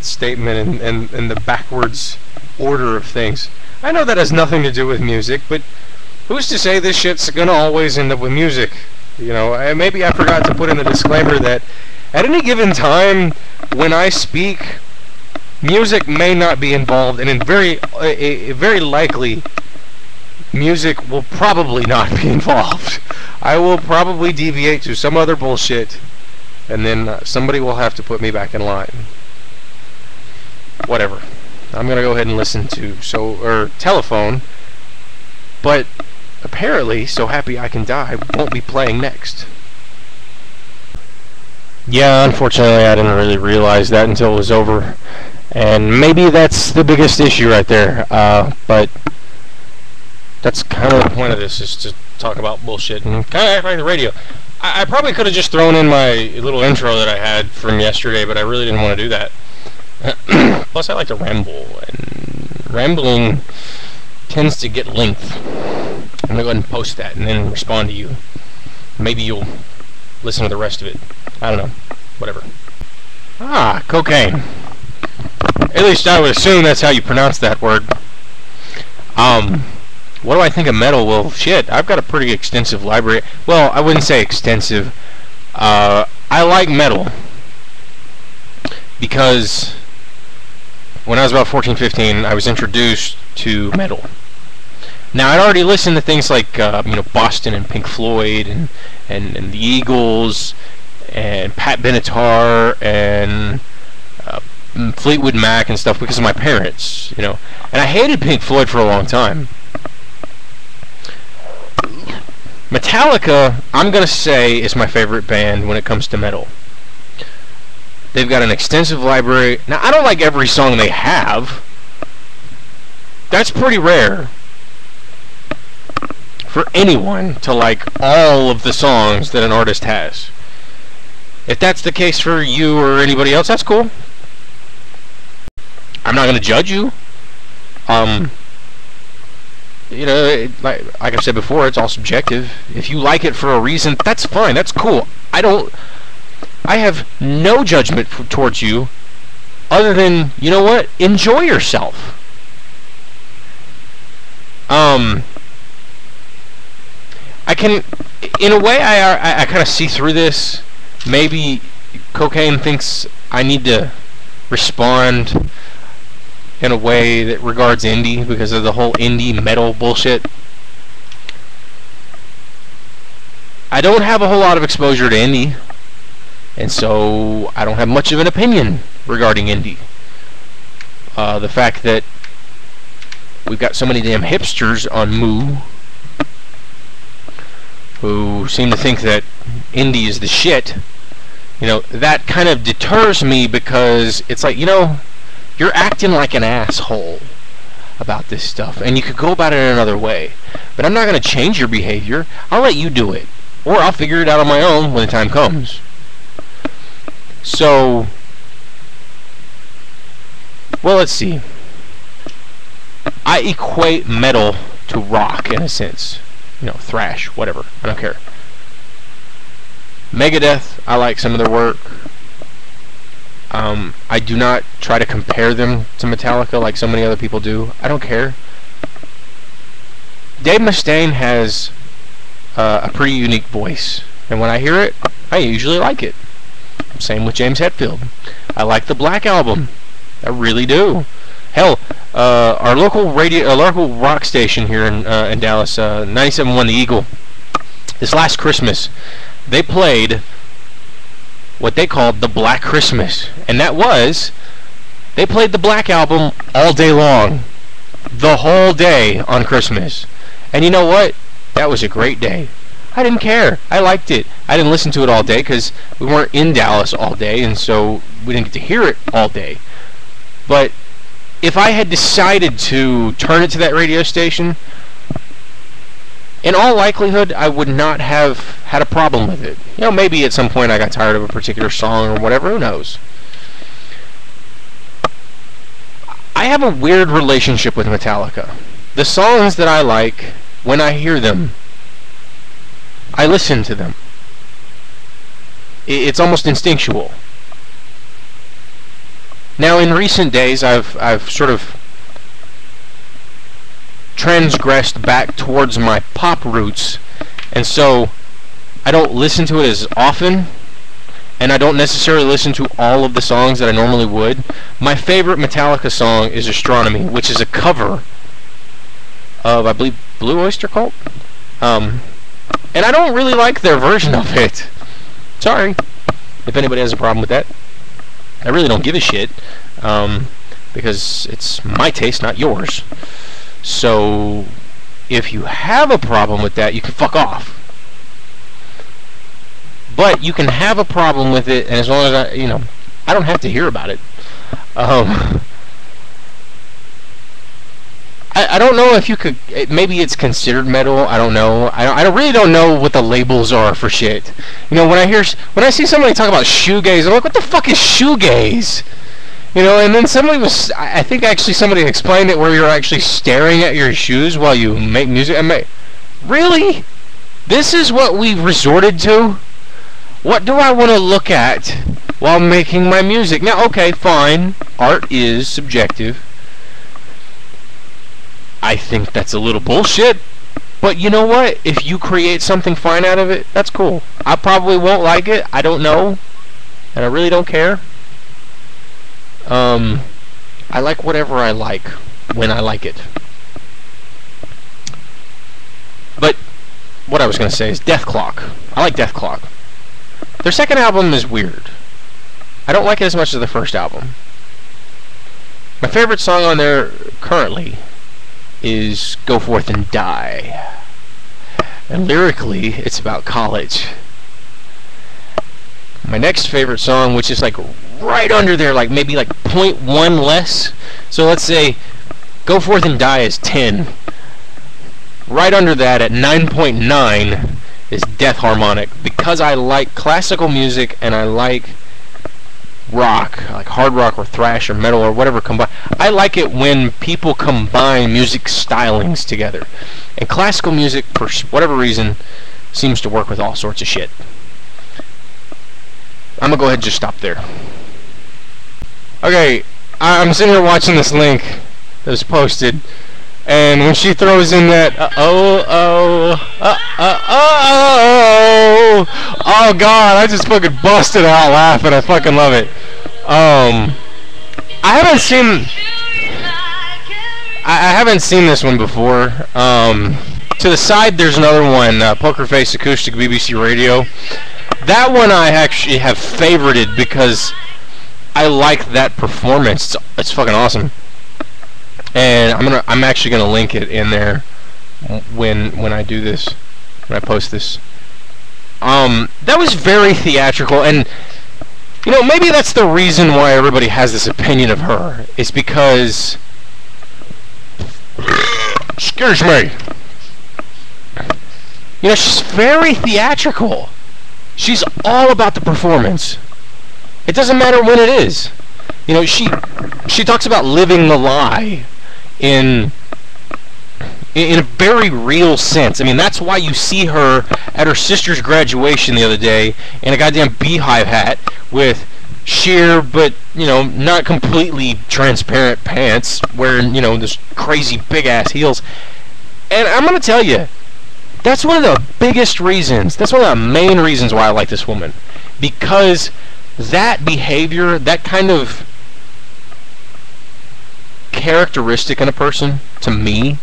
Speaker 1: statement and the backwards order of things. I know that has nothing to do with music, but who's to say this shit's gonna always end up with music? You know, maybe I forgot to put in the disclaimer that at any given time when I speak, music may not be involved, and very likely music will probably not be involved. I will probably deviate to some other bullshit, and then somebody will have to put me back in line. Whatever. I'm gonna go ahead and listen to Telephone, but apparently So Happy I Can Die won't be playing next. Yeah, unfortunately I didn't really realize that until it was over, and maybe that's the biggest issue right there, but that's kind of the point of this, is to talk about bullshit and kind of act like the radio. I probably could have just thrown in my little intro that I had from yesterday, but I really didn't want to do that. Plus, I like to ramble, and rambling tends to get length. I'm going to go ahead and post that and then respond to you. Maybe you'll listen to the rest of it. I don't know. Whatever. Cocaine. At least I would assume that's how you pronounce that word. What do I think of metal? Well, shit, I've got a pretty extensive library. Well, I wouldn't say extensive. I like metal because when I was about 14, 15, I was introduced to metal. Now, I'd already listened to things like, Boston and Pink Floyd and the Eagles and Pat Benatar and Fleetwood Mac and stuff because of my parents, And I hated Pink Floyd for a long time. Metallica, I'm going to say, is my favorite band when it comes to metal. They've got an extensive library. Now, I don't like every song they have. That's pretty rare for anyone to like all of the songs that an artist has. If that's the case for you or anybody else, that's cool. I'm not going to judge you. Like I said before, it's all subjective. If you like it for a reason, that's fine. That's cool. I have no judgment towards you other than, you know what? Enjoy yourself. I can, in a way, I kind of see through this. Maybe Cocaine thinks I need to respond in a way that regards indie because of the whole indie metal bullshit. I don't have a whole lot of exposure to indie, and so I don't have much of an opinion regarding indie. The fact that we've got so many damn hipsters on Moo who seem to think that indie is the shit, that kind of deters me because it's like, you're acting like an asshole about this stuff, and you could go about it in another way. But I'm not going to change your behavior. I'll let you do it, or I'll figure it out on my own when the time comes. So, well, let's see. I equate metal to rock in a sense. Thrash, whatever. I don't care. Megadeth, I like some of their work. I do not try to compare them to Metallica like so many other people do. I don't care. Dave Mustaine has a pretty unique voice, and when I hear it, I usually like it. Same with James Hetfield. I like the Black Album. I really do. Hell, our local rock station here in Dallas, 97.1 The Eagle, this last Christmas, they played what they called the Black Christmas, and that was, they played the Black Album all day long. the whole day on Christmas. And you know what? That was a great day. I didn't care. I liked it. I didn't listen to it all day because we weren't in Dallas all day, and so we didn't get to hear it all day. But if I had decided to turn it to that radio station, in all likelihood, I would not have had a problem with it. You know, maybe at some point I got tired of a particular song or whatever, who knows. I have a weird relationship with Metallica. The songs that I like, when I hear them, I listen to them. It's almost instinctual. Now, in recent days, I've sort of transgressed back towards my pop roots, and so I don't listen to it as often, and I don't necessarily listen to all of the songs that I normally would. My favorite Metallica song is Astronomy, which is a cover of, I believe, Blue Oyster Cult. And I don't really like their version of it. Sorry if anybody has a problem with that. I really don't give a shit, because it's my taste, not yours. So if you have a problem with that, you can fuck off. But you can have a problem with it, and as long as I don't have to hear about it. I don't know if you could. Maybe it's considered metal. I don't know. I really don't know what the labels are for shit. You know, when I see somebody talk about shoegaze, I'm like, what the fuck is shoegaze? You know, and then I think actually somebody explained it where you're actually staring at your shoes while you make music. Really? This is what we resorted to? What do I want to look at while making my music? Now, okay, fine. Art is subjective. I think that's a little bullshit. But you know what? If you create something fine out of it, that's cool. I probably won't like it. I don't know. And I really don't care. I like whatever I like when I like it. But what I was going to say is Death Clock. I like Death Clock. Their second album is weird. I don't like it as much as the first album. My favorite song on there currently is Go Forth and Die. And lyrically, it's about college. My next favorite song, which is like right under there, like maybe like 0.1 less. So let's say Go Forth and Die is 10. Right under that at 9.9 is Death Harmonic. Because I like classical music and I like rock, like hard rock or thrash or metal or whatever combine. I like it when people combine music stylings together. And classical music, for whatever reason, seems to work with all sorts of shit. I'm gonna go ahead and just stop there. Okay, I'm sitting here watching this link that was posted, and when she throws in that oh god, I just fucking busted out laughing. I fucking love it. I haven't seen this one before. To the side there's another one, Poker Face Acoustic BBC Radio. That one I actually have favorited because I like that performance. It's fucking awesome. And I'm actually gonna link it in there when I do this, when I post this. That was very theatrical, and you know, maybe that's the reason why everybody has this opinion of her. It's because excuse me. You know, she's very theatrical. She's all about the performance. It doesn't matter when it is. You know, she talks about living the lie in a very real sense. I mean, that's why you see her at her sister's graduation the other day in a goddamn beehive hat with sheer but, you know, not completely transparent pants, wearing, you know, this crazy big ass heels. And I'm gonna tell you, that's one of the biggest reasons, that's one of the main reasons why I like this woman. Because that behavior, that kind of characteristic in a person, to me,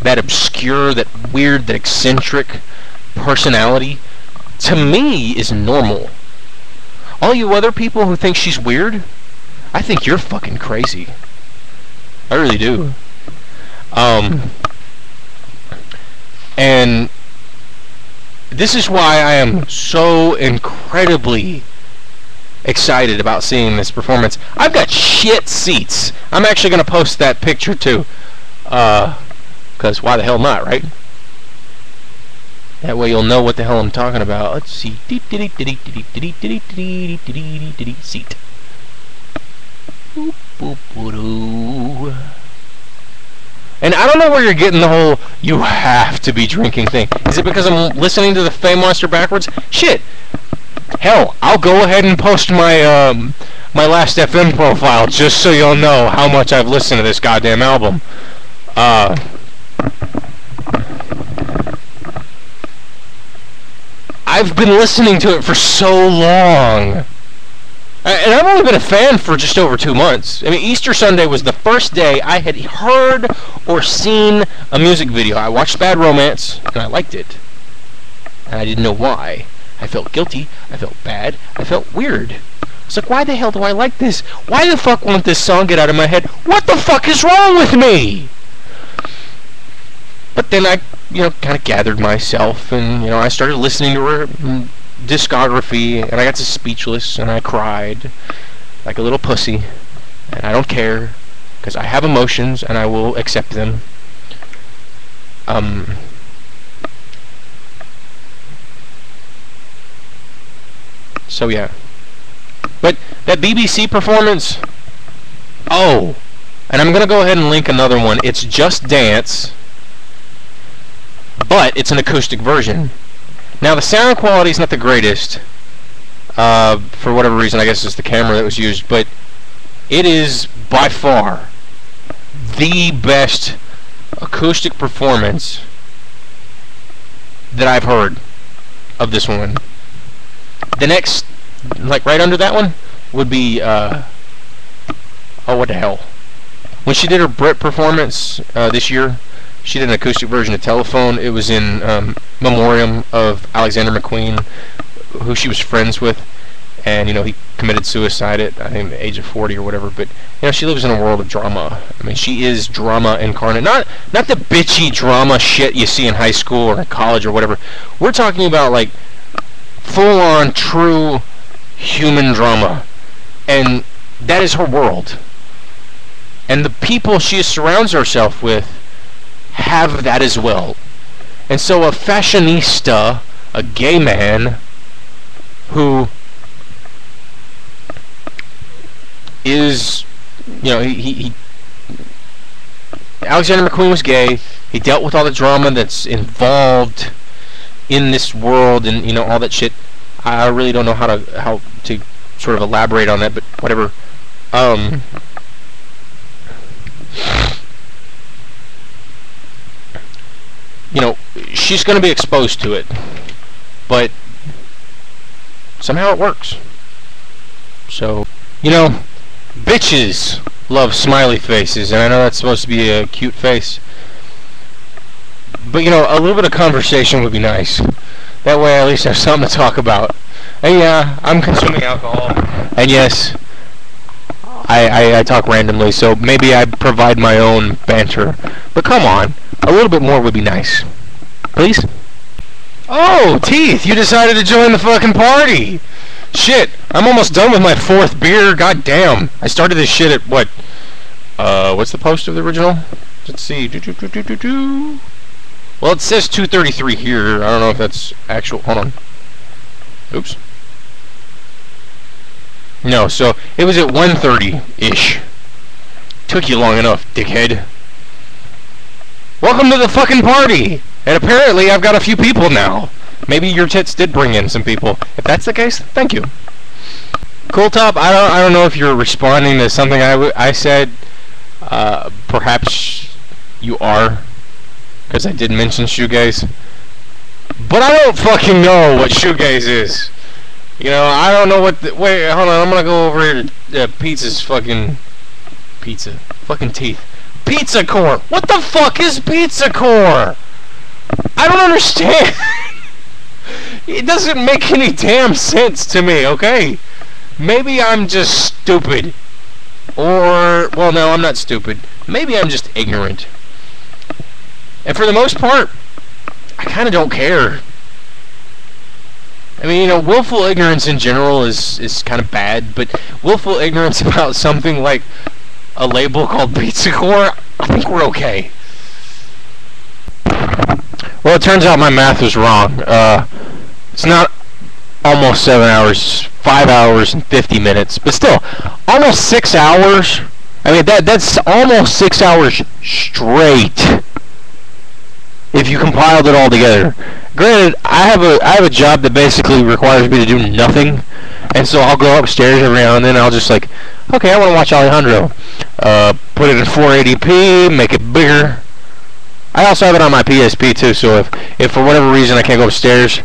Speaker 1: that obscure, that weird, that eccentric personality, to me is normal. All you other people who think she's weird, I think you're fucking crazy. I really do. And this is why I am so incredibly excited about seeing this performance. I've got shit seats. I'm actually going to post that picture too. Because why the hell not, right? That way you'll know what the hell I'm talking about. Let's see. Seat. And I don't know where you're getting the whole "you have to be drinking" thing. Is it because I'm listening to the Fame Monster backwards? Shit. Hell, I'll go ahead and post my my Last FM profile just so you'll know how much I've listened to this goddamn album. I've been listening to it for so long. And I've only been a fan for just over 2 months. I mean, Easter Sunday was the first day I had heard or seen a music video. I watched Bad Romance, and I liked it. And I didn't know why. I felt guilty. I felt bad. I felt weird. It's like, why the hell do I like this? Why the fuck won't this song get out of my head? What the fuck is wrong with me? But then I, kind of gathered myself, and, I started listening to her discography, and I got speechless, and I cried like a little pussy, and I don't care, because I have emotions, and I will accept them. So yeah. But that BBC performance, and I'm gonna go ahead and link another one. It's Just Dance, but it's an acoustic version. Now, the sound quality is not the greatest, for whatever reason. I guess it's the camera that was used, but it is by far the best acoustic performance that I've heard of this woman. The next, like right under that one, would be, what the hell? When she did her Brit performance this year, she did an acoustic version of Telephone. It was in memoriam of Alexander McQueen, who she was friends with, and he committed suicide at I think the age of 40 or whatever. But she lives in a world of drama. I mean, she is drama incarnate. Not the bitchy drama shit you see in high school or in college or whatever. We're talking about like full-on, true human drama, and that is her world. And the people she surrounds herself with have that as well. And so a fashionista, a gay man who is, he Alexander McQueen was gay. He dealt with all the drama that's involved in this world, and all that shit. I really don't know how to sort of elaborate on that, but whatever. She's going to be exposed to it, but somehow it works. So, bitches love smiley faces, and I know that's supposed to be a cute face, but a little bit of conversation would be nice. That way I at least have something to talk about. And yeah, I'm consuming alcohol, and yes, I talk randomly, so maybe I provide my own banter. But come on, a little bit more would be nice. Please? Oh, Teeth, you decided to join the fucking party! Shit, I'm almost done with my 4th beer, god damn. I started this shit at, what? What's the post of the original? Let's see. Well, it says 2:33 here. I don't know if that's actual. Hold on. Oops. No, so it was at 1:30-ish. Took you long enough, dickhead. Welcome to the fucking party! And apparently I've got a few people now. Maybe your tits did bring in some people. If that's the case, thank you. Cool Top, I don't know if you're responding to something I said. Perhaps you are, because I did mention shoegaze. But I don't fucking know what shoegaze is. I don't know what wait, hold on, I'm gonna go over here to Pizza's fucking Teeth. Pizza Core! What the fuck is Pizza Core? I don't understand. It doesn't make any damn sense to me, okay? Maybe I'm just stupid. Or, well, no, I'm not stupid. Maybe I'm just ignorant. And for the most part, I kind of don't care. I mean, you know, willful ignorance in general is kind of bad, but willful ignorance about something like a label called Pizza Core, I think we're okay. Well, it turns out my math was wrong. It's not almost 7 hours, 5 hours and 50 minutes, but still, almost 6 hours. I mean, that's almost 6 hours straight if you compiled it all together. Granted, I have a job that basically requires me to do nothing, and so I'll go upstairs every now and then. I'll just like, okay, I want to watch Alejandro. Put it in 480p, make it bigger. I also have it on my PSP too, so if for whatever reason I can't go upstairs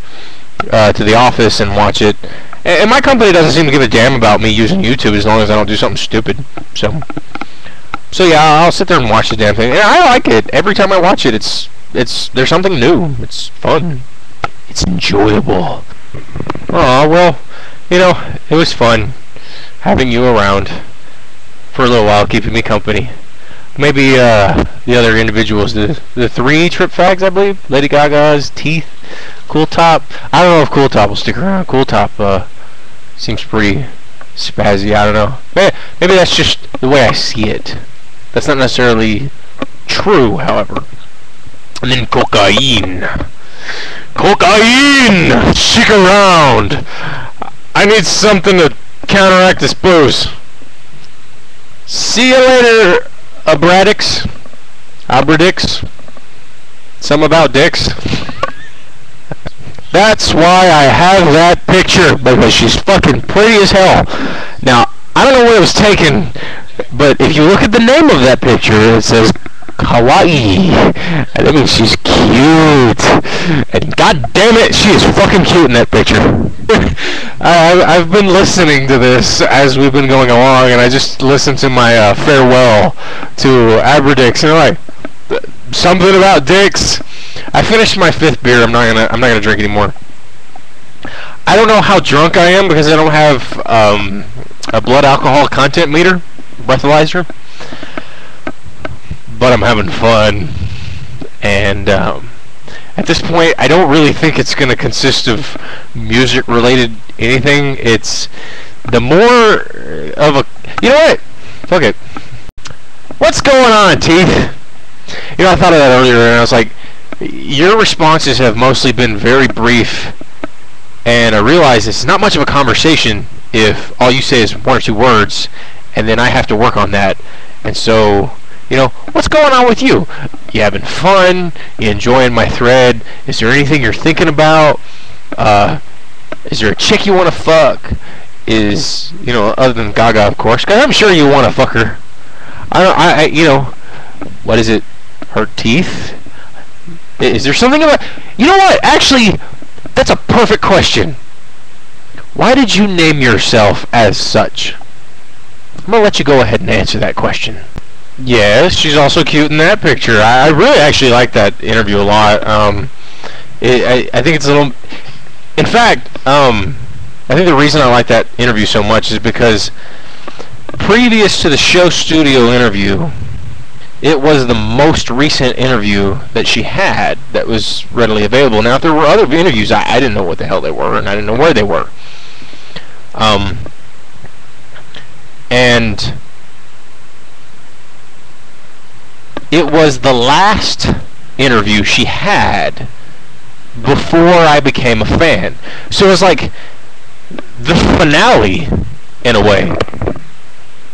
Speaker 1: to the office and watch it, and my company doesn't seem to give a damn about me using YouTube as long as I don't do something stupid. So yeah, I'll sit there and watch the damn thing, and I like it. Every time I watch it, there's something new. It's fun. It's enjoyable. Oh well, you know, it was fun having you around for a little while, keeping me company. Maybe the other individuals, the 3 trip fags, I believe. Lady Gaga's, Teeth, Cool Top. I don't know if Cool Top will stick around. Cool Top seems pretty spazzy. I don't know. Maybe that's just the way I see it. That's not necessarily true, however. And then cocaine. Cocaine! Stick around! I need something to counteract this booze. See you later, Abradix. Abradix. Something about dicks. That's why I have that picture, because she's fucking pretty as hell. Now, I don't know where it was taken, but if you look at the name of that picture, it says Hawaii. And that means she's cute. And god damn it, she is fucking cute in that picture. I've been listening to this as we've been going along, and I just listened to my farewell to Abradix, and I'm like, something about dicks. I finished my 5th beer. I'm not gonna drink anymore. I don't know how drunk I am because I don't have a blood alcohol content meter, breathalyzer. But I'm having fun, and at this point, I don't really think it's going to consist of music-related anything. It's the more of a... You know what? Fuck it. What's going on, Teeth? You know, I thought of that earlier, and I was like, your responses have mostly been very brief, and I realize it's not much of a conversation if all you say is 1 or 2 words, and then I have to work on that, and so... You know, what's going on with you? You having fun? You enjoying my thread? Is there anything you're thinking about? Is there a chick you want to fuck? Is, you know, other than Gaga, of course, because I'm sure you want to fuck her. You know, what is it? Her teeth? Is there something about... You know what? Actually, that's a perfect question. Why did you name yourself as such? I'm going to let you go ahead and answer that question. Yes, she's also cute in that picture. I really actually like that interview a lot. I think it's a little... In fact, I think the reason I like that interview so much is because previous to the show studio interview, it was the most recent interview that she had that was readily available. Now, if there were other interviews, I didn't know what the hell they were, and I didn't know where they were. And... it was the last interview she had before I became a fan. So it was like the finale, in a way.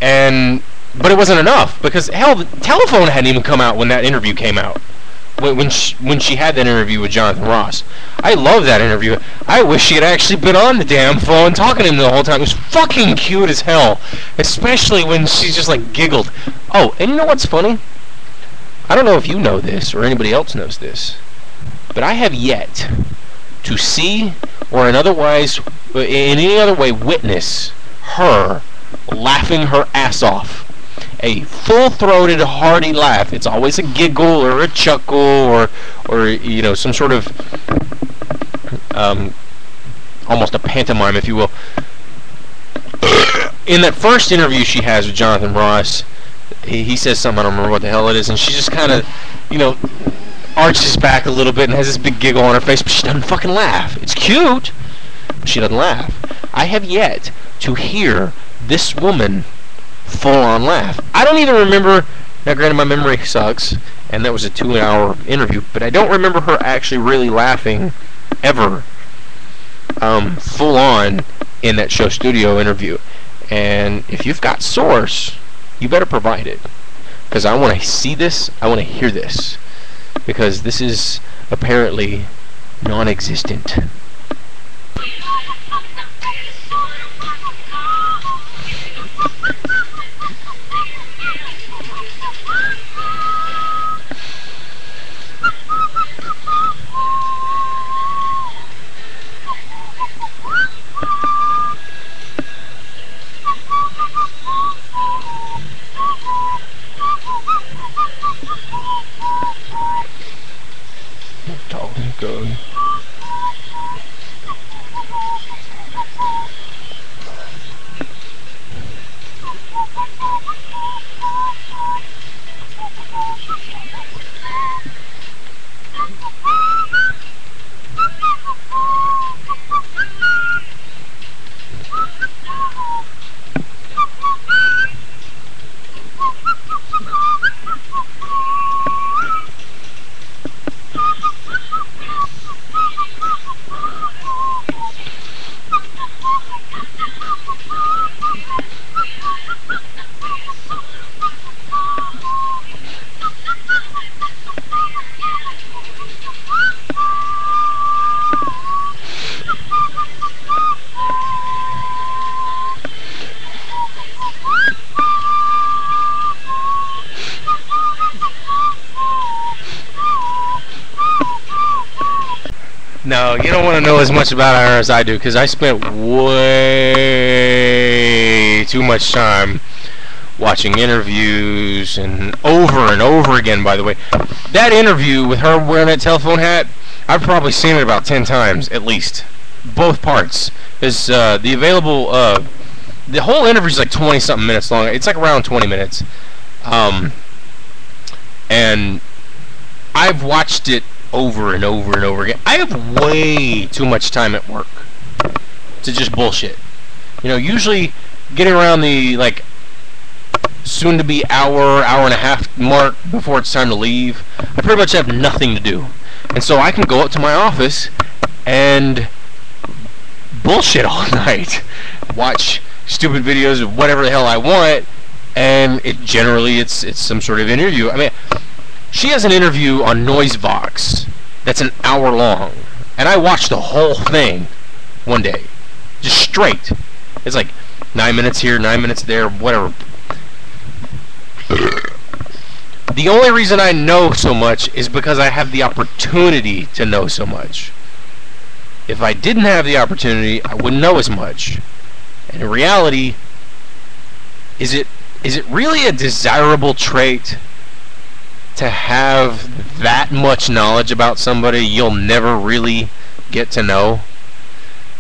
Speaker 1: But it wasn't enough, because hell, the telephone hadn't even come out when that interview came out. When she had that interview with Jonathan Ross. I love that interview. I wish she had actually been on the damn phone talking to him the whole time. It was fucking cute as hell. Especially when she just like giggled. Oh, and you know what's funny? I don't know if you know this, or anybody else knows this, but I have yet to see, or in any other way, witness her laughing her ass off. A full-throated, hearty laugh. It's always a giggle, or a chuckle, or you know, some sort of, almost a pantomime, if you will. In that first interview she has with Jonathan Ross, he says something, I don't remember what the hell it is, and she just kind of, you know, arches back a little bit and has this big giggle on her face, but she doesn't fucking laugh. It's cute, but she doesn't laugh. I have yet to hear this woman full-on laugh. I don't even remember. Now, granted, my memory sucks, and that was a 2-hour interview, but I don't remember her actually really laughing ever, full-on in that show studio interview. And if you've got source, you better provide it, because I want to see this, I want to hear this, because this is apparently non-existent. Good. No, you don't want to know as much about her as I do, because I spent way too much time watching interviews, and over again, by the way. That interview with her wearing that telephone hat, I've probably seen it about 10 times, at least. Both parts. Is the available, the whole interview is like 20-something minutes long. It's like around 20 minutes. And I've watched it over and over and over again. I have way too much time at work to just bullshit. You know, usually getting around the like soon to be hour and a half mark before it's time to leave, I pretty much have nothing to do. And so I can go up to my office and bullshit all night. Watch stupid videos of whatever the hell I want, and it's some sort of interview. I mean, she has an interview on NoiseVox that's an hour long, and I watched the whole thing one day, just straight. It's like 9 minutes here, 9 minutes there, whatever. The only reason I know so much is because I have the opportunity to know so much. If I didn't have the opportunity, I wouldn't know as much. And in reality, is it really a desirable trait to have that much knowledge about somebody you'll never really get to know?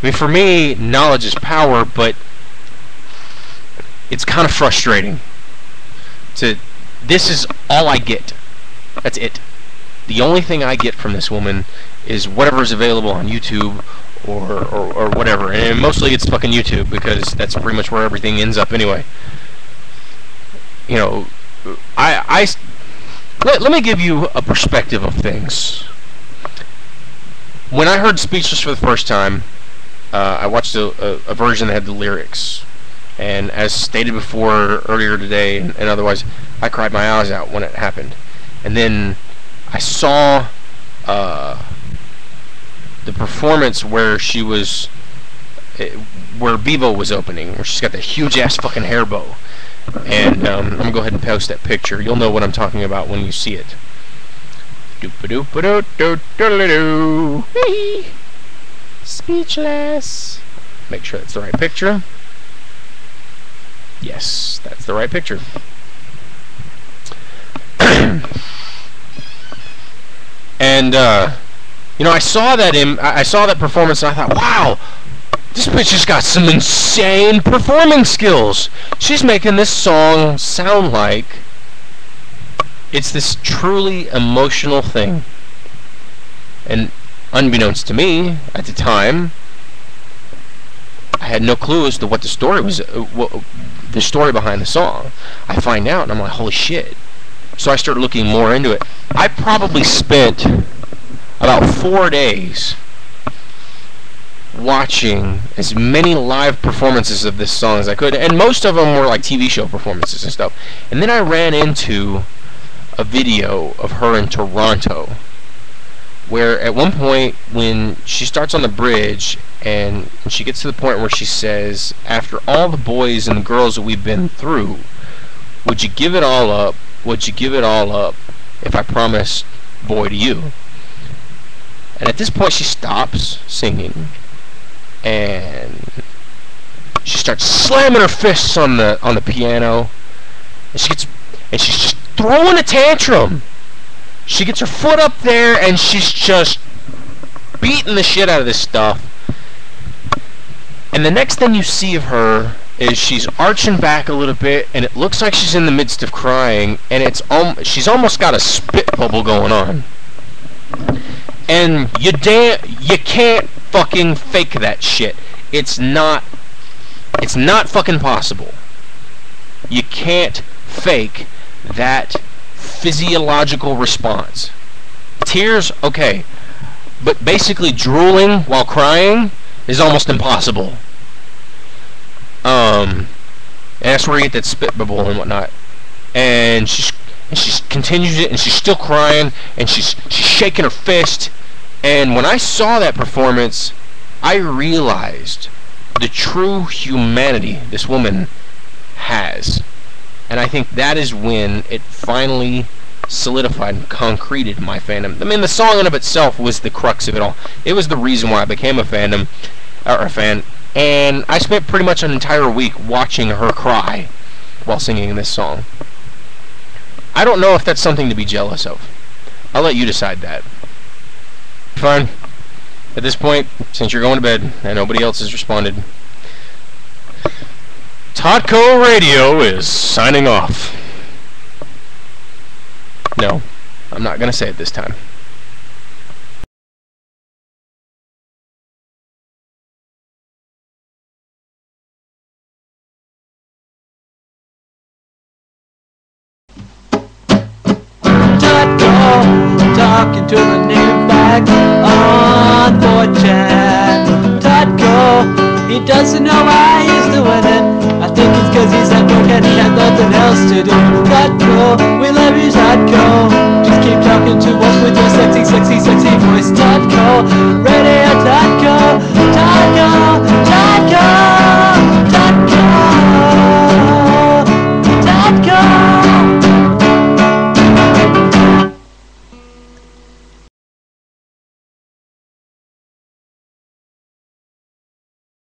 Speaker 1: I mean, for me, knowledge is power, but it's kind of frustrating. This is all I get. That's it. The only thing I get from this woman is whatever is available on YouTube or whatever. And mostly it's fucking YouTube, because that's pretty much where everything ends up anyway. You know, let me give you a perspective of things. When I heard Speechless for the first time, I watched a version that had the lyrics. And as stated before earlier today and otherwise, I cried my eyes out when it happened. And then I saw the performance where she was, where Bevo was opening, where she's got that huge ass fucking hair bow. And I'm gonna go ahead and post that picture. You'll know what I'm talking about when you see it. Speechless. Make sure that's the right picture. Yes, that's the right picture. And you know, I saw that performance, and I thought, wow, this bitch just got some insane performing skills. She's making this song sound like it's this truly emotional thing. And unbeknownst to me at the time, I had no clue as to what the story was, the story behind the song. I find out and I'm like, holy shit. So I started looking more into it. I probably spent about 4 days watching as many live performances of this song as I could, and most of them were like TV show performances and stuff. And then I ran into a video of her in Toronto, where at one point when she starts on the bridge and she gets to the point where she says, after all the boys and the girls that we've been through, would you give it all up? Would you give it all up if I promised boy to you? And at this point she stops singing and she starts slamming her fists on the piano, and she's just throwing a tantrum. She gets her foot up there and she's just beating the shit out of this stuff. And the next thing you see of her is she's arching back a little bit, and it looks like she's in the midst of crying, and she's almost got a spit bubble going on. And you can't fucking fake that shit. It's not fucking possible. You can't fake that physiological response. Tears, okay, but basically drooling while crying is almost impossible. And that's where you get that spit bubble and whatnot. And she continues it, and she's still crying, and she's shaking her fist. And when I saw that performance, I realized the true humanity this woman has. And I think that is when it finally solidified and concreted my fandom. I mean, the song in of itself was the crux of it all. It was the reason why I became a fan. And I spent pretty much an entire week watching her cry while singing this song. I don't know if that's something to be jealous of. I'll let you decide that. Fine. At this point, since you're going to bed and nobody else has responded, TOTKORadio is signing off. No, I'm not going to say it this time.
Speaker 2: Talking to the new fact on 4chan. Totko, he doesn't know why he's doing it. I think it's cause he's at work and he had nothing else to do. Totko, we love you, Totko. Just keep talking.